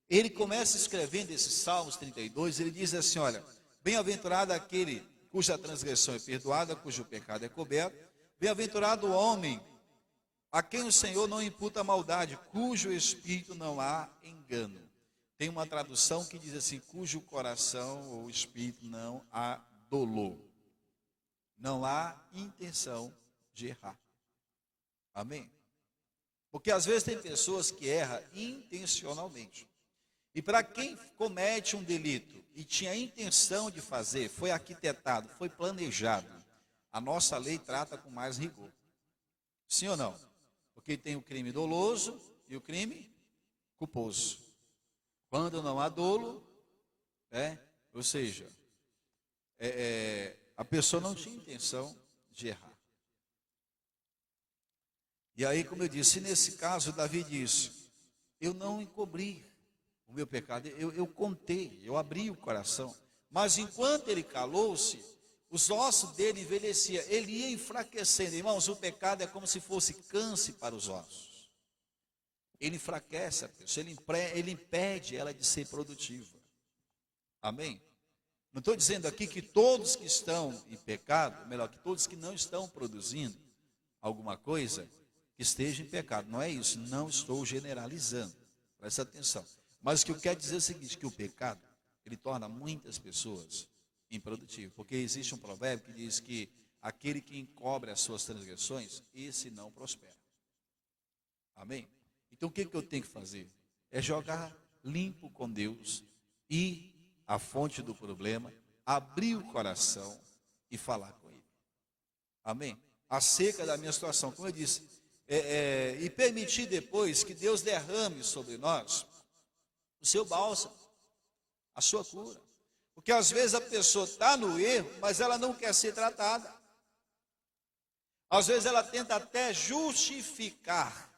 Ele começa escrevendo esses Salmos 32, ele diz assim, olha, bem-aventurado aquele cuja transgressão é perdoada, cujo pecado é coberto, bem-aventurado o homem a quem o Senhor não imputa maldade, cujo espírito não há engano. Tem uma tradução que diz assim, cujo coração ou espírito não há dolor. Não há intenção de errar. Amém? Porque às vezes tem pessoas que erram intencionalmente. E para quem comete um delito e tinha a intenção de fazer, foi arquitetado, foi planejado, a nossa lei trata com mais rigor. Sim ou não? Porque tem o crime doloso e o crime culposo. Quando não há dolo, ou seja, a pessoa não tinha intenção de errar. E aí, como eu disse, nesse caso, Davi disse, eu não encobri o meu pecado, eu contei, eu abri o coração. Mas enquanto ele calou-se, os ossos dele envelheciam, ele ia enfraquecendo. Irmãos, o pecado é como se fosse câncer para os ossos. Ele enfraquece a pessoa, ele impede ela de ser produtiva. Amém? Não estou dizendo aqui que todos que estão em pecado, melhor, que todos que não estão produzindo alguma coisa, que estejam em pecado. Não é isso, não estou generalizando. Presta atenção. Mas o que eu quero dizer é o seguinte, que o pecado, ele torna muitas pessoas improdutivas. Porque existe um provérbio que diz que aquele que encobre as suas transgressões, esse não prospera. Amém? Então o que eu tenho que fazer? É jogar limpo com Deus, ir à fonte do problema, abrir o coração e falar com Ele. Amém? Acerca da minha situação, como eu disse, e permitir depois que Deus derrame sobre nós o seu bálsamo, a sua cura. Porque às vezes a pessoa está no erro, mas ela não quer ser tratada. Às vezes ela tenta até justificar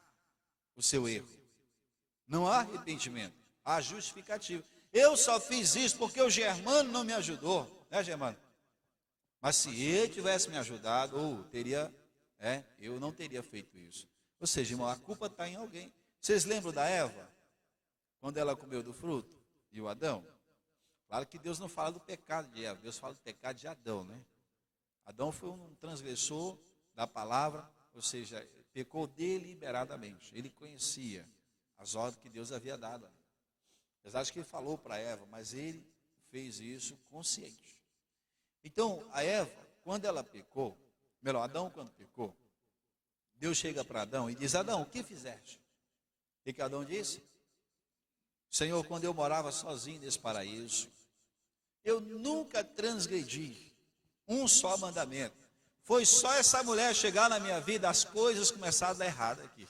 o seu erro. Não há arrependimento, há justificativa. Eu só fiz isso porque o Germano não me ajudou, né, Germano? Mas se ele tivesse me ajudado, eu não teria feito isso. Ou seja, irmão, a culpa está em alguém. Vocês lembram da Eva? Quando ela comeu do fruto? E o Adão? Claro que Deus não fala do pecado de Eva, Deus fala do pecado de Adão, né? Adão foi um transgressor da palavra, ou seja, pecou deliberadamente. Ele conhecia as ordens que Deus havia dado. Apesar de que ele falou para Eva, mas ele fez isso consciente. Então, a Eva, quando ela pecou, Adão quando pecou, Deus chega para Adão e diz: Adão, o que fizeste? O que Adão disse? Senhor, quando eu morava sozinho nesse paraíso, eu nunca transgredi um só mandamento. Foi só essa mulher chegar na minha vida, as coisas começaram a dar errado aqui.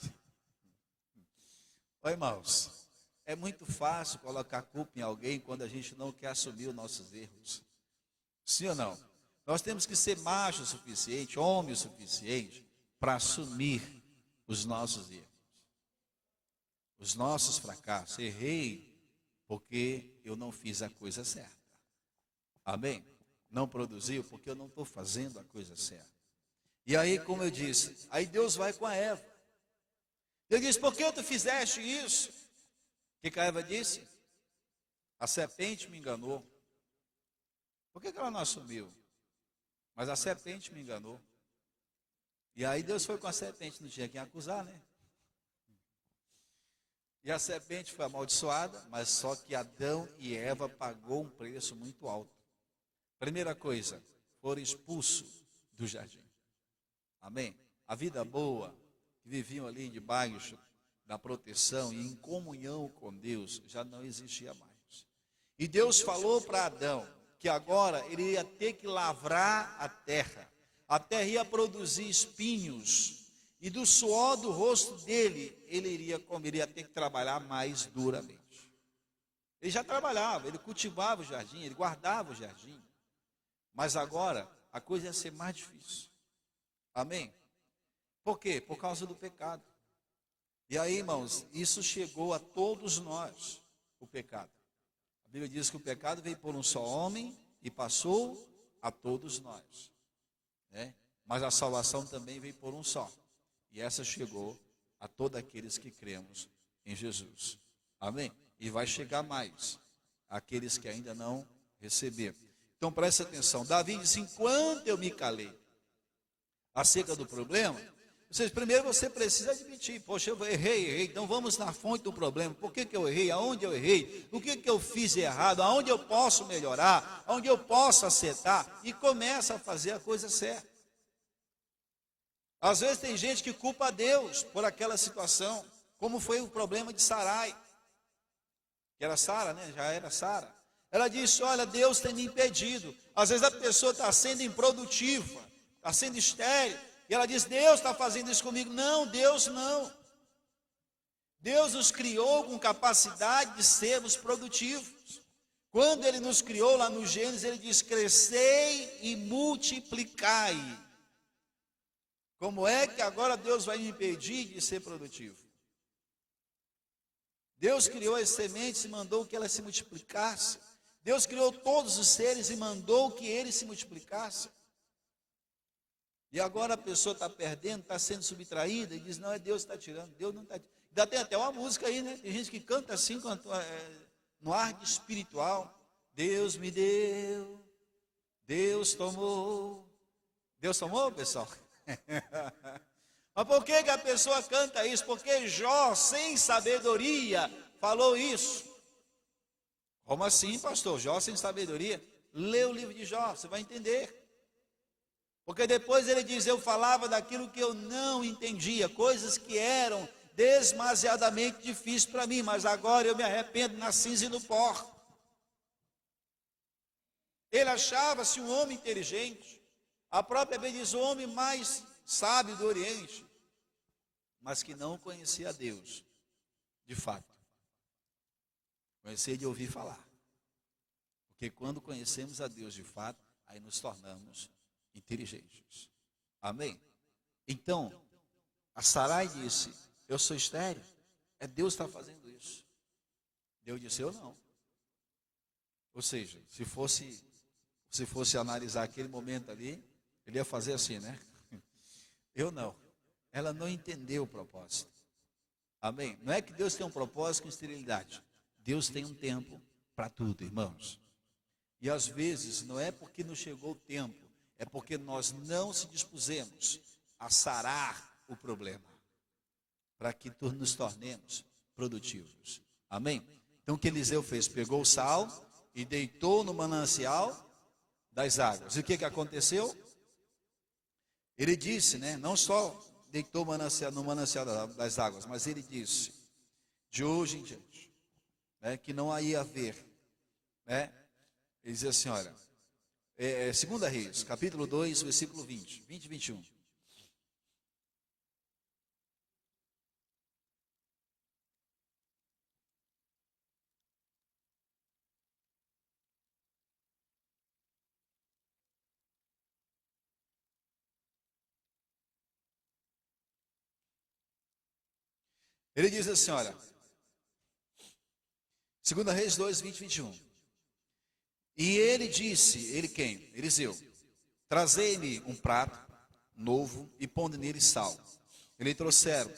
Oi, irmãos, é muito fácil colocar culpa em alguém quando a gente não quer assumir os nossos erros. Sim ou não? Nós temos que ser macho o suficiente, homem o suficiente, para assumir os nossos erros, os nossos fracassos. Errei porque eu não fiz a coisa certa. Amém? Não produziu porque eu não estou fazendo a coisa certa. E aí, como eu disse, aí Deus vai com a Eva. Ele diz: por que tu fizeste isso? O que a Eva disse? A serpente me enganou. Por que ela não assumiu? Mas a serpente me enganou. E aí Deus foi com a serpente, não tinha quem acusar, né? E a serpente foi amaldiçoada, mas só que Adão e Eva pagou um preço muito alto. Primeira coisa, foram expulsos do jardim. Amém? A vida boa, que viviam ali debaixo da proteção e em comunhão com Deus, já não existia mais. E Deus falou para Adão que agora ele ia ter que lavrar a terra ia produzir espinhos, e do suor do rosto dele, ele iria ter que trabalhar mais duramente. Ele já trabalhava, ele cultivava o jardim, ele guardava o jardim, mas agora a coisa ia ser mais difícil. Amém? Por quê? Por causa do pecado. E aí, irmãos, isso chegou a todos nós, o pecado. A Bíblia diz que o pecado veio por um só homem e passou a todos nós, né? Mas a salvação também veio por um só. E essa chegou a todos aqueles que cremos em Jesus. Amém? E vai chegar mais àqueles que ainda não receberam. Então preste atenção. Davi disse: enquanto eu me calei acerca do problema, primeiro você precisa admitir: poxa, eu errei, então vamos na fonte do problema. Por que eu errei? Aonde eu errei? O que eu fiz de errado? Aonde eu posso melhorar? Aonde eu posso acertar? E começa a fazer a coisa certa. Às vezes tem gente que culpa a Deus por aquela situação, como foi o problema de Sarai, que era Sara, né? Já era Sara. Ela disse: olha, Deus tem me impedido. Às vezes a pessoa está sendo improdutiva, está sendo estéril, e ela diz: Deus está fazendo isso comigo. Não, Deus não. Deus nos criou com capacidade de sermos produtivos. Quando Ele nos criou lá no Gênesis, Ele diz: crescei e multiplicai. Como é que agora Deus vai me impedir de ser produtivo? Deus criou as sementes e mandou que elas se multiplicassem. Deus criou todos os seres e mandou que eles se multiplicassem. E agora a pessoa está perdendo, está sendo subtraída e diz: não, é Deus que está tirando. Deus não está tirando. Ainda tem até uma música aí, né? Tem gente que canta assim, no ar de espiritual: Deus me deu, Deus tomou. Deus tomou, pessoal? Mas por que a pessoa canta isso? Porque Jó, sem sabedoria, falou isso. Como assim, pastor? Jó sem sabedoria? Lê o livro de Jó, você vai entender. Porque depois ele diz: eu falava daquilo que eu não entendia, coisas que eram demasiadamente difíceis para mim, mas agora eu me arrependo na cinza e no pó. Ele achava-se um homem inteligente. A própria Bíblia diz: o homem mais sábio do Oriente, mas que não conhecia a Deus, de fato. Conhecia de ouvir falar. Porque quando conhecemos a Deus de fato, aí nos tornamos inteligentes. Amém? Então, a Sarai disse: eu sou estéril. É Deus que está fazendo isso. Deus disse: eu não. Ou seja, se fosse analisar aquele momento ali, ele ia fazer assim, né? Eu não. Ela não entendeu o propósito. Amém? Não é que Deus tem um propósito com esterilidade. Deus tem um tempo para tudo, irmãos. E às vezes não é porque não chegou o tempo, é porque nós não se dispusemos a sarar o problema, para que nos tornemos produtivos. Amém? Então o que Eliseu fez? Pegou o sal e deitou no manancial das águas. E o que aconteceu? Ele disse, né? Não só deitou no manancial das águas, mas ele disse: de hoje em diante, né, que não ia haver, né? Ele diz assim, olha, 2 Reis, capítulo 2, versículo 20 e 21. Ele diz assim, olha, 2 Reis 2, 20 e 21. E ele disse, ele quem? Eliseu: trazei-me um prato novo e pondo nele sal. Ele trouxeram.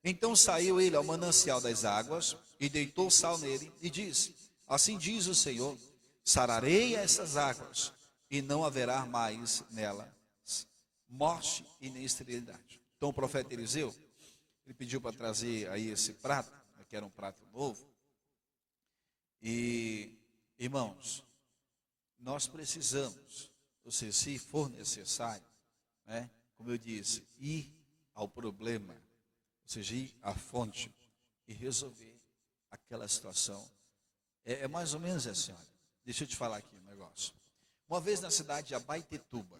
Então saiu ele ao manancial das águas e deitou sal nele e disse: assim diz o Senhor, sararei essas águas e não haverá mais nelas morte e nem esterilidade. Então o profeta Eliseu, ele pediu para trazer aí esse prato, que era um prato novo. E, irmãos, nós precisamos, ou seja, se for necessário, né, como eu disse, ir ao problema, ou seja, ir à fonte e resolver aquela situação. É mais ou menos assim, olha. Deixa eu te falar aqui um negócio. Uma vez na cidade de Abaetetuba,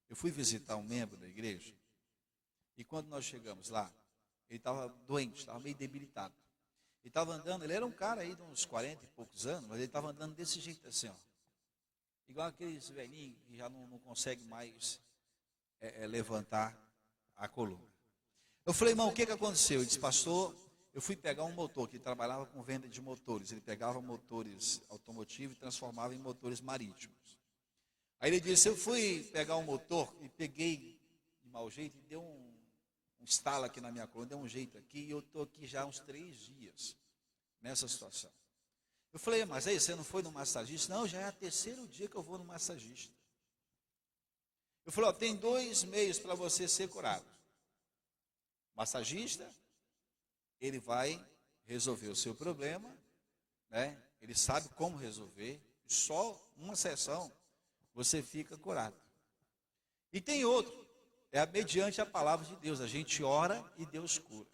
eu fui visitar um membro da igreja, e quando nós chegamos lá, ele estava doente, estava meio debilitado. Ele estava andando, ele era um cara aí de uns 40 e poucos anos, mas ele estava andando desse jeito assim, ó. Igual aqueles velhinhos que já não conseguem mais levantar a coluna. Eu falei: irmão, o que aconteceu? Ele disse: pastor, eu fui pegar um motor, que trabalhava com venda de motores. Ele pegava motores automotivos e transformava em motores marítimos. Aí ele disse: eu fui pegar um motor e peguei de mau jeito e deu um estalo aqui na minha coluna, deu um jeito aqui, e eu estou aqui já há uns 3 dias nessa situação. Eu falei: mas aí você não foi no massagista? Não, já é o 3º dia que eu vou no massagista. Eu falei: ó, tem 2 meios para você ser curado. Massagista, ele vai resolver o seu problema, né? Ele sabe como resolver, só uma sessão você fica curado. E tem outro, mediante a palavra de Deus, a gente ora e Deus cura.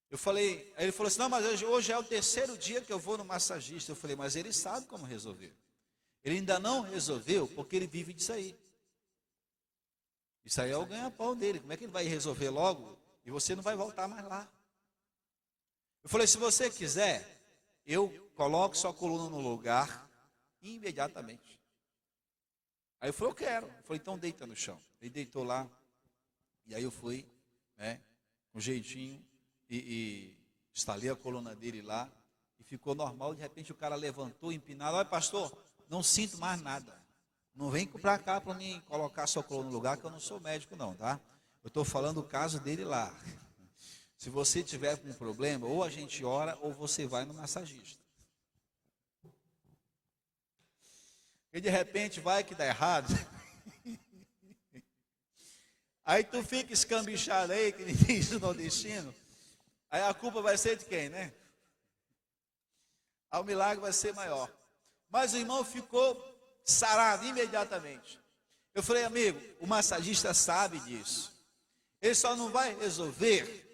Eu falei, aí ele falou assim: não, mas hoje é o 3º dia que eu vou no massagista. Eu falei: mas ele sabe como resolver. Ele ainda não resolveu porque ele vive disso aí. Isso aí é o ganha-pão dele. Como é que ele vai resolver logo e você não vai voltar mais lá? Eu falei: se você quiser, eu coloco sua coluna no lugar imediatamente. Aí eu falei: eu quero. Eu falei: então deita no chão. Ele deitou lá. E aí eu fui, né, com jeitinho, e instalei a coluna dele lá. E ficou normal. De repente o cara levantou, empinado: olha, pastor, não sinto mais nada. Não vem para cá para mim colocar sua coluna no lugar, que eu não sou médico não, tá? Eu estou falando o caso dele lá. Se você tiver com um problema, ou a gente ora, ou você vai no massagista. E de repente vai que dá errado. Aí tu fica escambichado aí, que diz o nordestino. Aí a culpa vai ser de quem, né? Aí o milagre vai ser maior. Mas o irmão ficou sarado imediatamente. Eu falei: amigo, o massagista sabe disso. Ele só não vai resolver,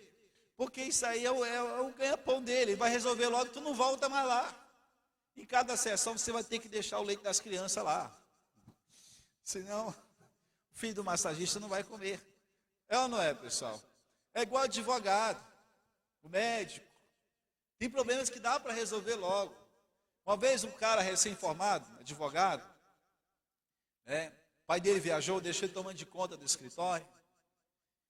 porque isso aí é o ganha-pão dele. Ele vai resolver logo, tu não volta mais lá. Em cada sessão você vai ter que deixar o leite das crianças lá. Senão, O filho do massagista não vai comer. É ou não é, pessoal? É igual advogado, o médico. Tem problemas que dá para resolver logo. Uma vez um cara recém-formado, advogado, o pai dele viajou, deixou ele tomando de conta do escritório,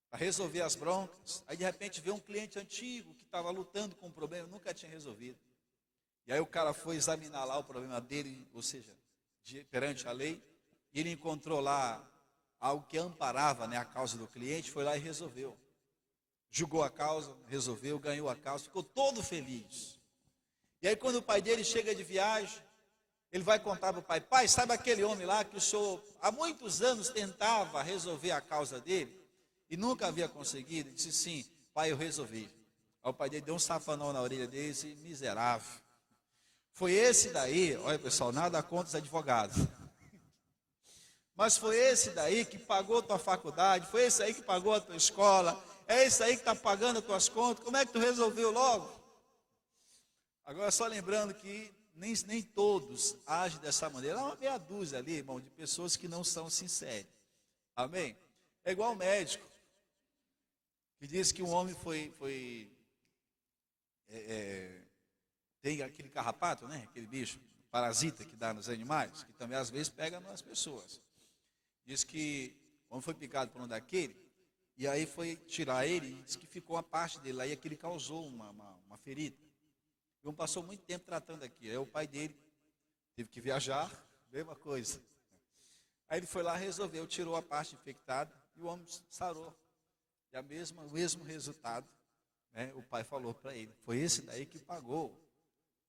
para resolver as broncas. Aí de repente veio um cliente antigo que estava lutando com um problema, nunca tinha resolvido. E aí o cara foi examinar lá o problema dele, ou seja, perante a lei, e ele encontrou lá algo que amparava, a causa do cliente, foi lá e resolveu. Julgou a causa, resolveu, ganhou a causa, ficou todo feliz. E aí quando o pai dele chega de viagem, ele vai contar para o pai: pai, sabe aquele homem lá que o senhor há muitos anos tentava resolver a causa dele e nunca havia conseguido? Ele disse: sim, pai, eu resolvi. Aí o pai dele deu um safanão na orelha dele e disse: miserável. Foi esse daí, olha pessoal, nada contra os advogados, mas foi esse daí que pagou tua faculdade, foi esse aí que pagou a tua escola, é esse aí que está pagando as tuas contas, como é que tu resolveu logo? Agora só lembrando que nem todos agem dessa maneira. Há uma meia dúzia ali, irmão, de pessoas que não são sinceras. Amém? É igual o médico, que diz que um homem tem aquele carrapato, aquele bicho parasita que dá nos animais, que também às vezes pega nas pessoas. Diz que o homem foi picado por um daquele, e aí foi tirar ele, e diz que ficou a parte dele lá, e aquele causou uma ferida. E um passou muito tempo tratando aqui. Aí o pai dele teve que viajar, mesma coisa. Aí ele foi lá, resolveu, tirou a parte infectada, e o homem sarou. E o mesmo resultado, o pai falou para ele: foi esse daí que pagou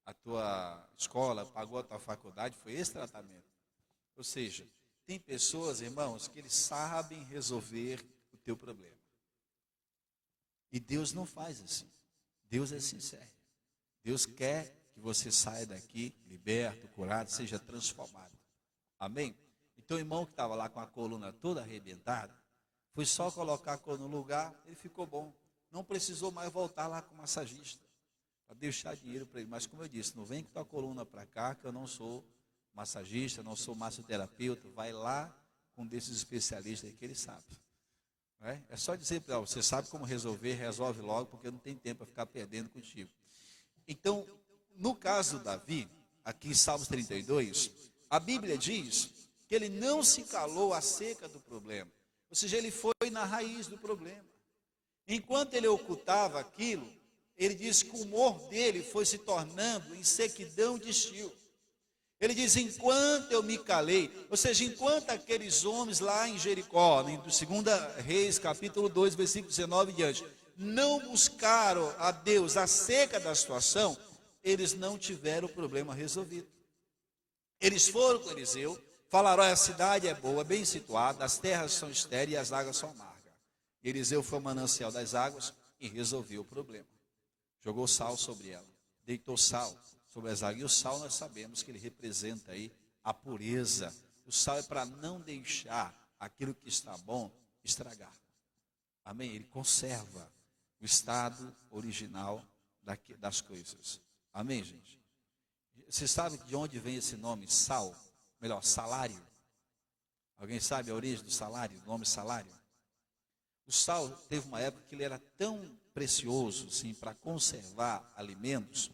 a tua escola, pagou a tua faculdade, foi esse tratamento. Ou seja, tem pessoas, irmãos, que eles sabem resolver o teu problema. E Deus não faz assim. Deus é sincero. Deus quer que você saia daqui liberto, curado, seja transformado. Amém? Então o irmão que estava lá com a coluna toda arrebentada, foi só colocar a coluna no lugar, ele ficou bom. Não precisou mais voltar lá com o massagista, para deixar dinheiro para ele. Mas como eu disse, não vem com tua coluna para cá, que eu não sou massagista, não sou massoterapeuta. Vai lá com um desses especialistas aí que ele sabe. É só dizer para ele: você sabe como resolver, resolve logo, porque não tem tempo para ficar perdendo contigo. Então, no caso de Davi, aqui em Salmos 32, a Bíblia diz que ele não se calou acerca do problema. Ou seja, ele foi na raiz do problema. Enquanto ele ocultava aquilo, ele diz que o humor dele foi se tornando em sequidão de estio. Ele diz: enquanto eu me calei, ou seja, enquanto aqueles homens lá em Jericó, em 2 Reis, capítulo 2, versículo 19 e diante, não buscaram a Deus acerca da situação, eles não tiveram o problema resolvido. Eles foram com Eliseu, falaram: olha, a cidade é boa, bem situada, as terras são estéreis e as águas são amargas. Eliseu foi ao manancial das águas e resolveu o problema. Jogou sal sobre ela, deitou sal sobre as águas. E o sal, nós sabemos que ele representa aí a pureza. O sal é para não deixar aquilo que está bom estragar. Amém? Ele conserva o estado original das coisas. Amém, gente? Você sabe de onde vem esse nome sal? Melhor, salário. Alguém sabe a origem do salário, do nome salário? O sal teve uma época que ele era tão precioso assim, para conservar alimentos,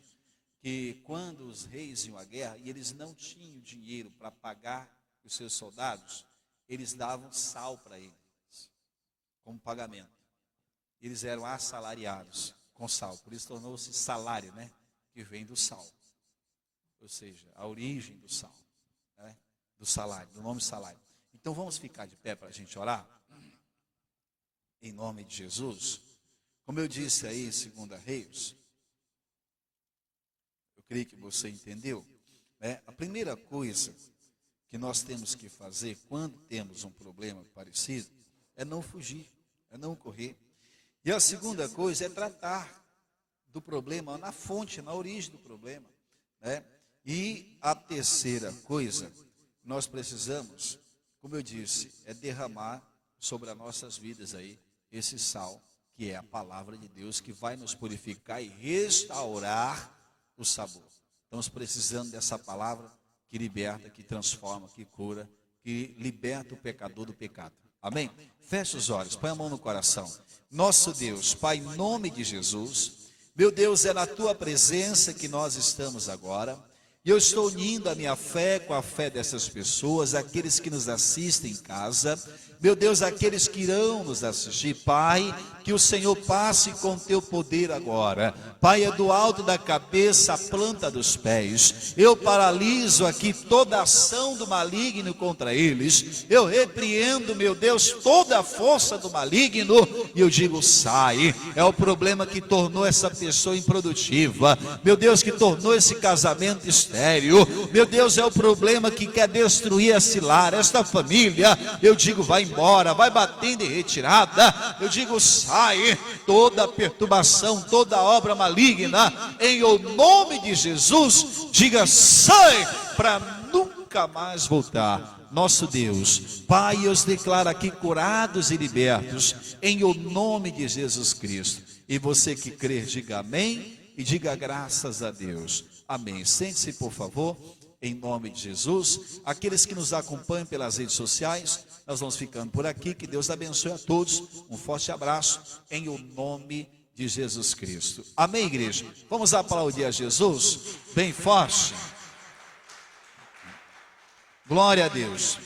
que quando os reis iam à guerra e eles não tinham dinheiro para pagar os seus soldados, eles davam sal para eles como pagamento. Eles eram assalariados com sal, por isso tornou-se salário, que vem do sal. Ou seja, a origem do sal, do salário, do nome salário. Então vamos ficar de pé para a gente orar? Em nome de Jesus. Como eu disse aí em 2 Reis, eu creio que você entendeu, a primeira coisa que nós temos que fazer quando temos um problema parecido é não fugir, é não correr. E a segunda coisa é tratar do problema na fonte, na origem do problema. E a terceira coisa, nós precisamos, como eu disse, é derramar sobre as nossas vidas aí esse sal, que é a palavra de Deus, que vai nos purificar e restaurar o sabor. Estamos precisando dessa palavra que liberta, que transforma, que cura, que liberta o pecador do pecado. Amém? Feche os olhos, põe a mão no coração. Nosso Deus, Pai, em nome de Jesus, meu Deus, é na tua presença que nós estamos agora. E eu estou unindo a minha fé com a fé dessas pessoas, aqueles que nos assistem em casa. Meu Deus, aqueles que irão nos assistir, Pai, que o Senhor passe com teu poder agora. Pai, é do alto da cabeça à planta dos pés. Eu paraliso aqui toda ação do maligno contra eles. Eu repreendo, meu Deus, toda a força do maligno. E eu digo, sai. É o problema que tornou essa pessoa improdutiva. Meu Deus, que tornou esse casamento estéril. Meu Deus, é o problema que quer destruir esse lar, esta família. Eu digo, vai embora, vai batendo em retirada. Eu digo, sai toda perturbação, toda obra maligna, em o nome de Jesus. Diga, sai, para nunca mais voltar. Nosso Deus, Pai, eu os declaro aqui curados e libertos, em o nome de Jesus Cristo. E você que crê, diga amém e diga graças a Deus. Amém. Sente-se, por favor, em nome de Jesus. Aqueles que nos acompanham pelas redes sociais, nós vamos ficando por aqui. Que Deus abençoe a todos. Um forte abraço em o nome de Jesus Cristo. Amém, igreja? Vamos aplaudir a Jesus bem forte. Glória a Deus.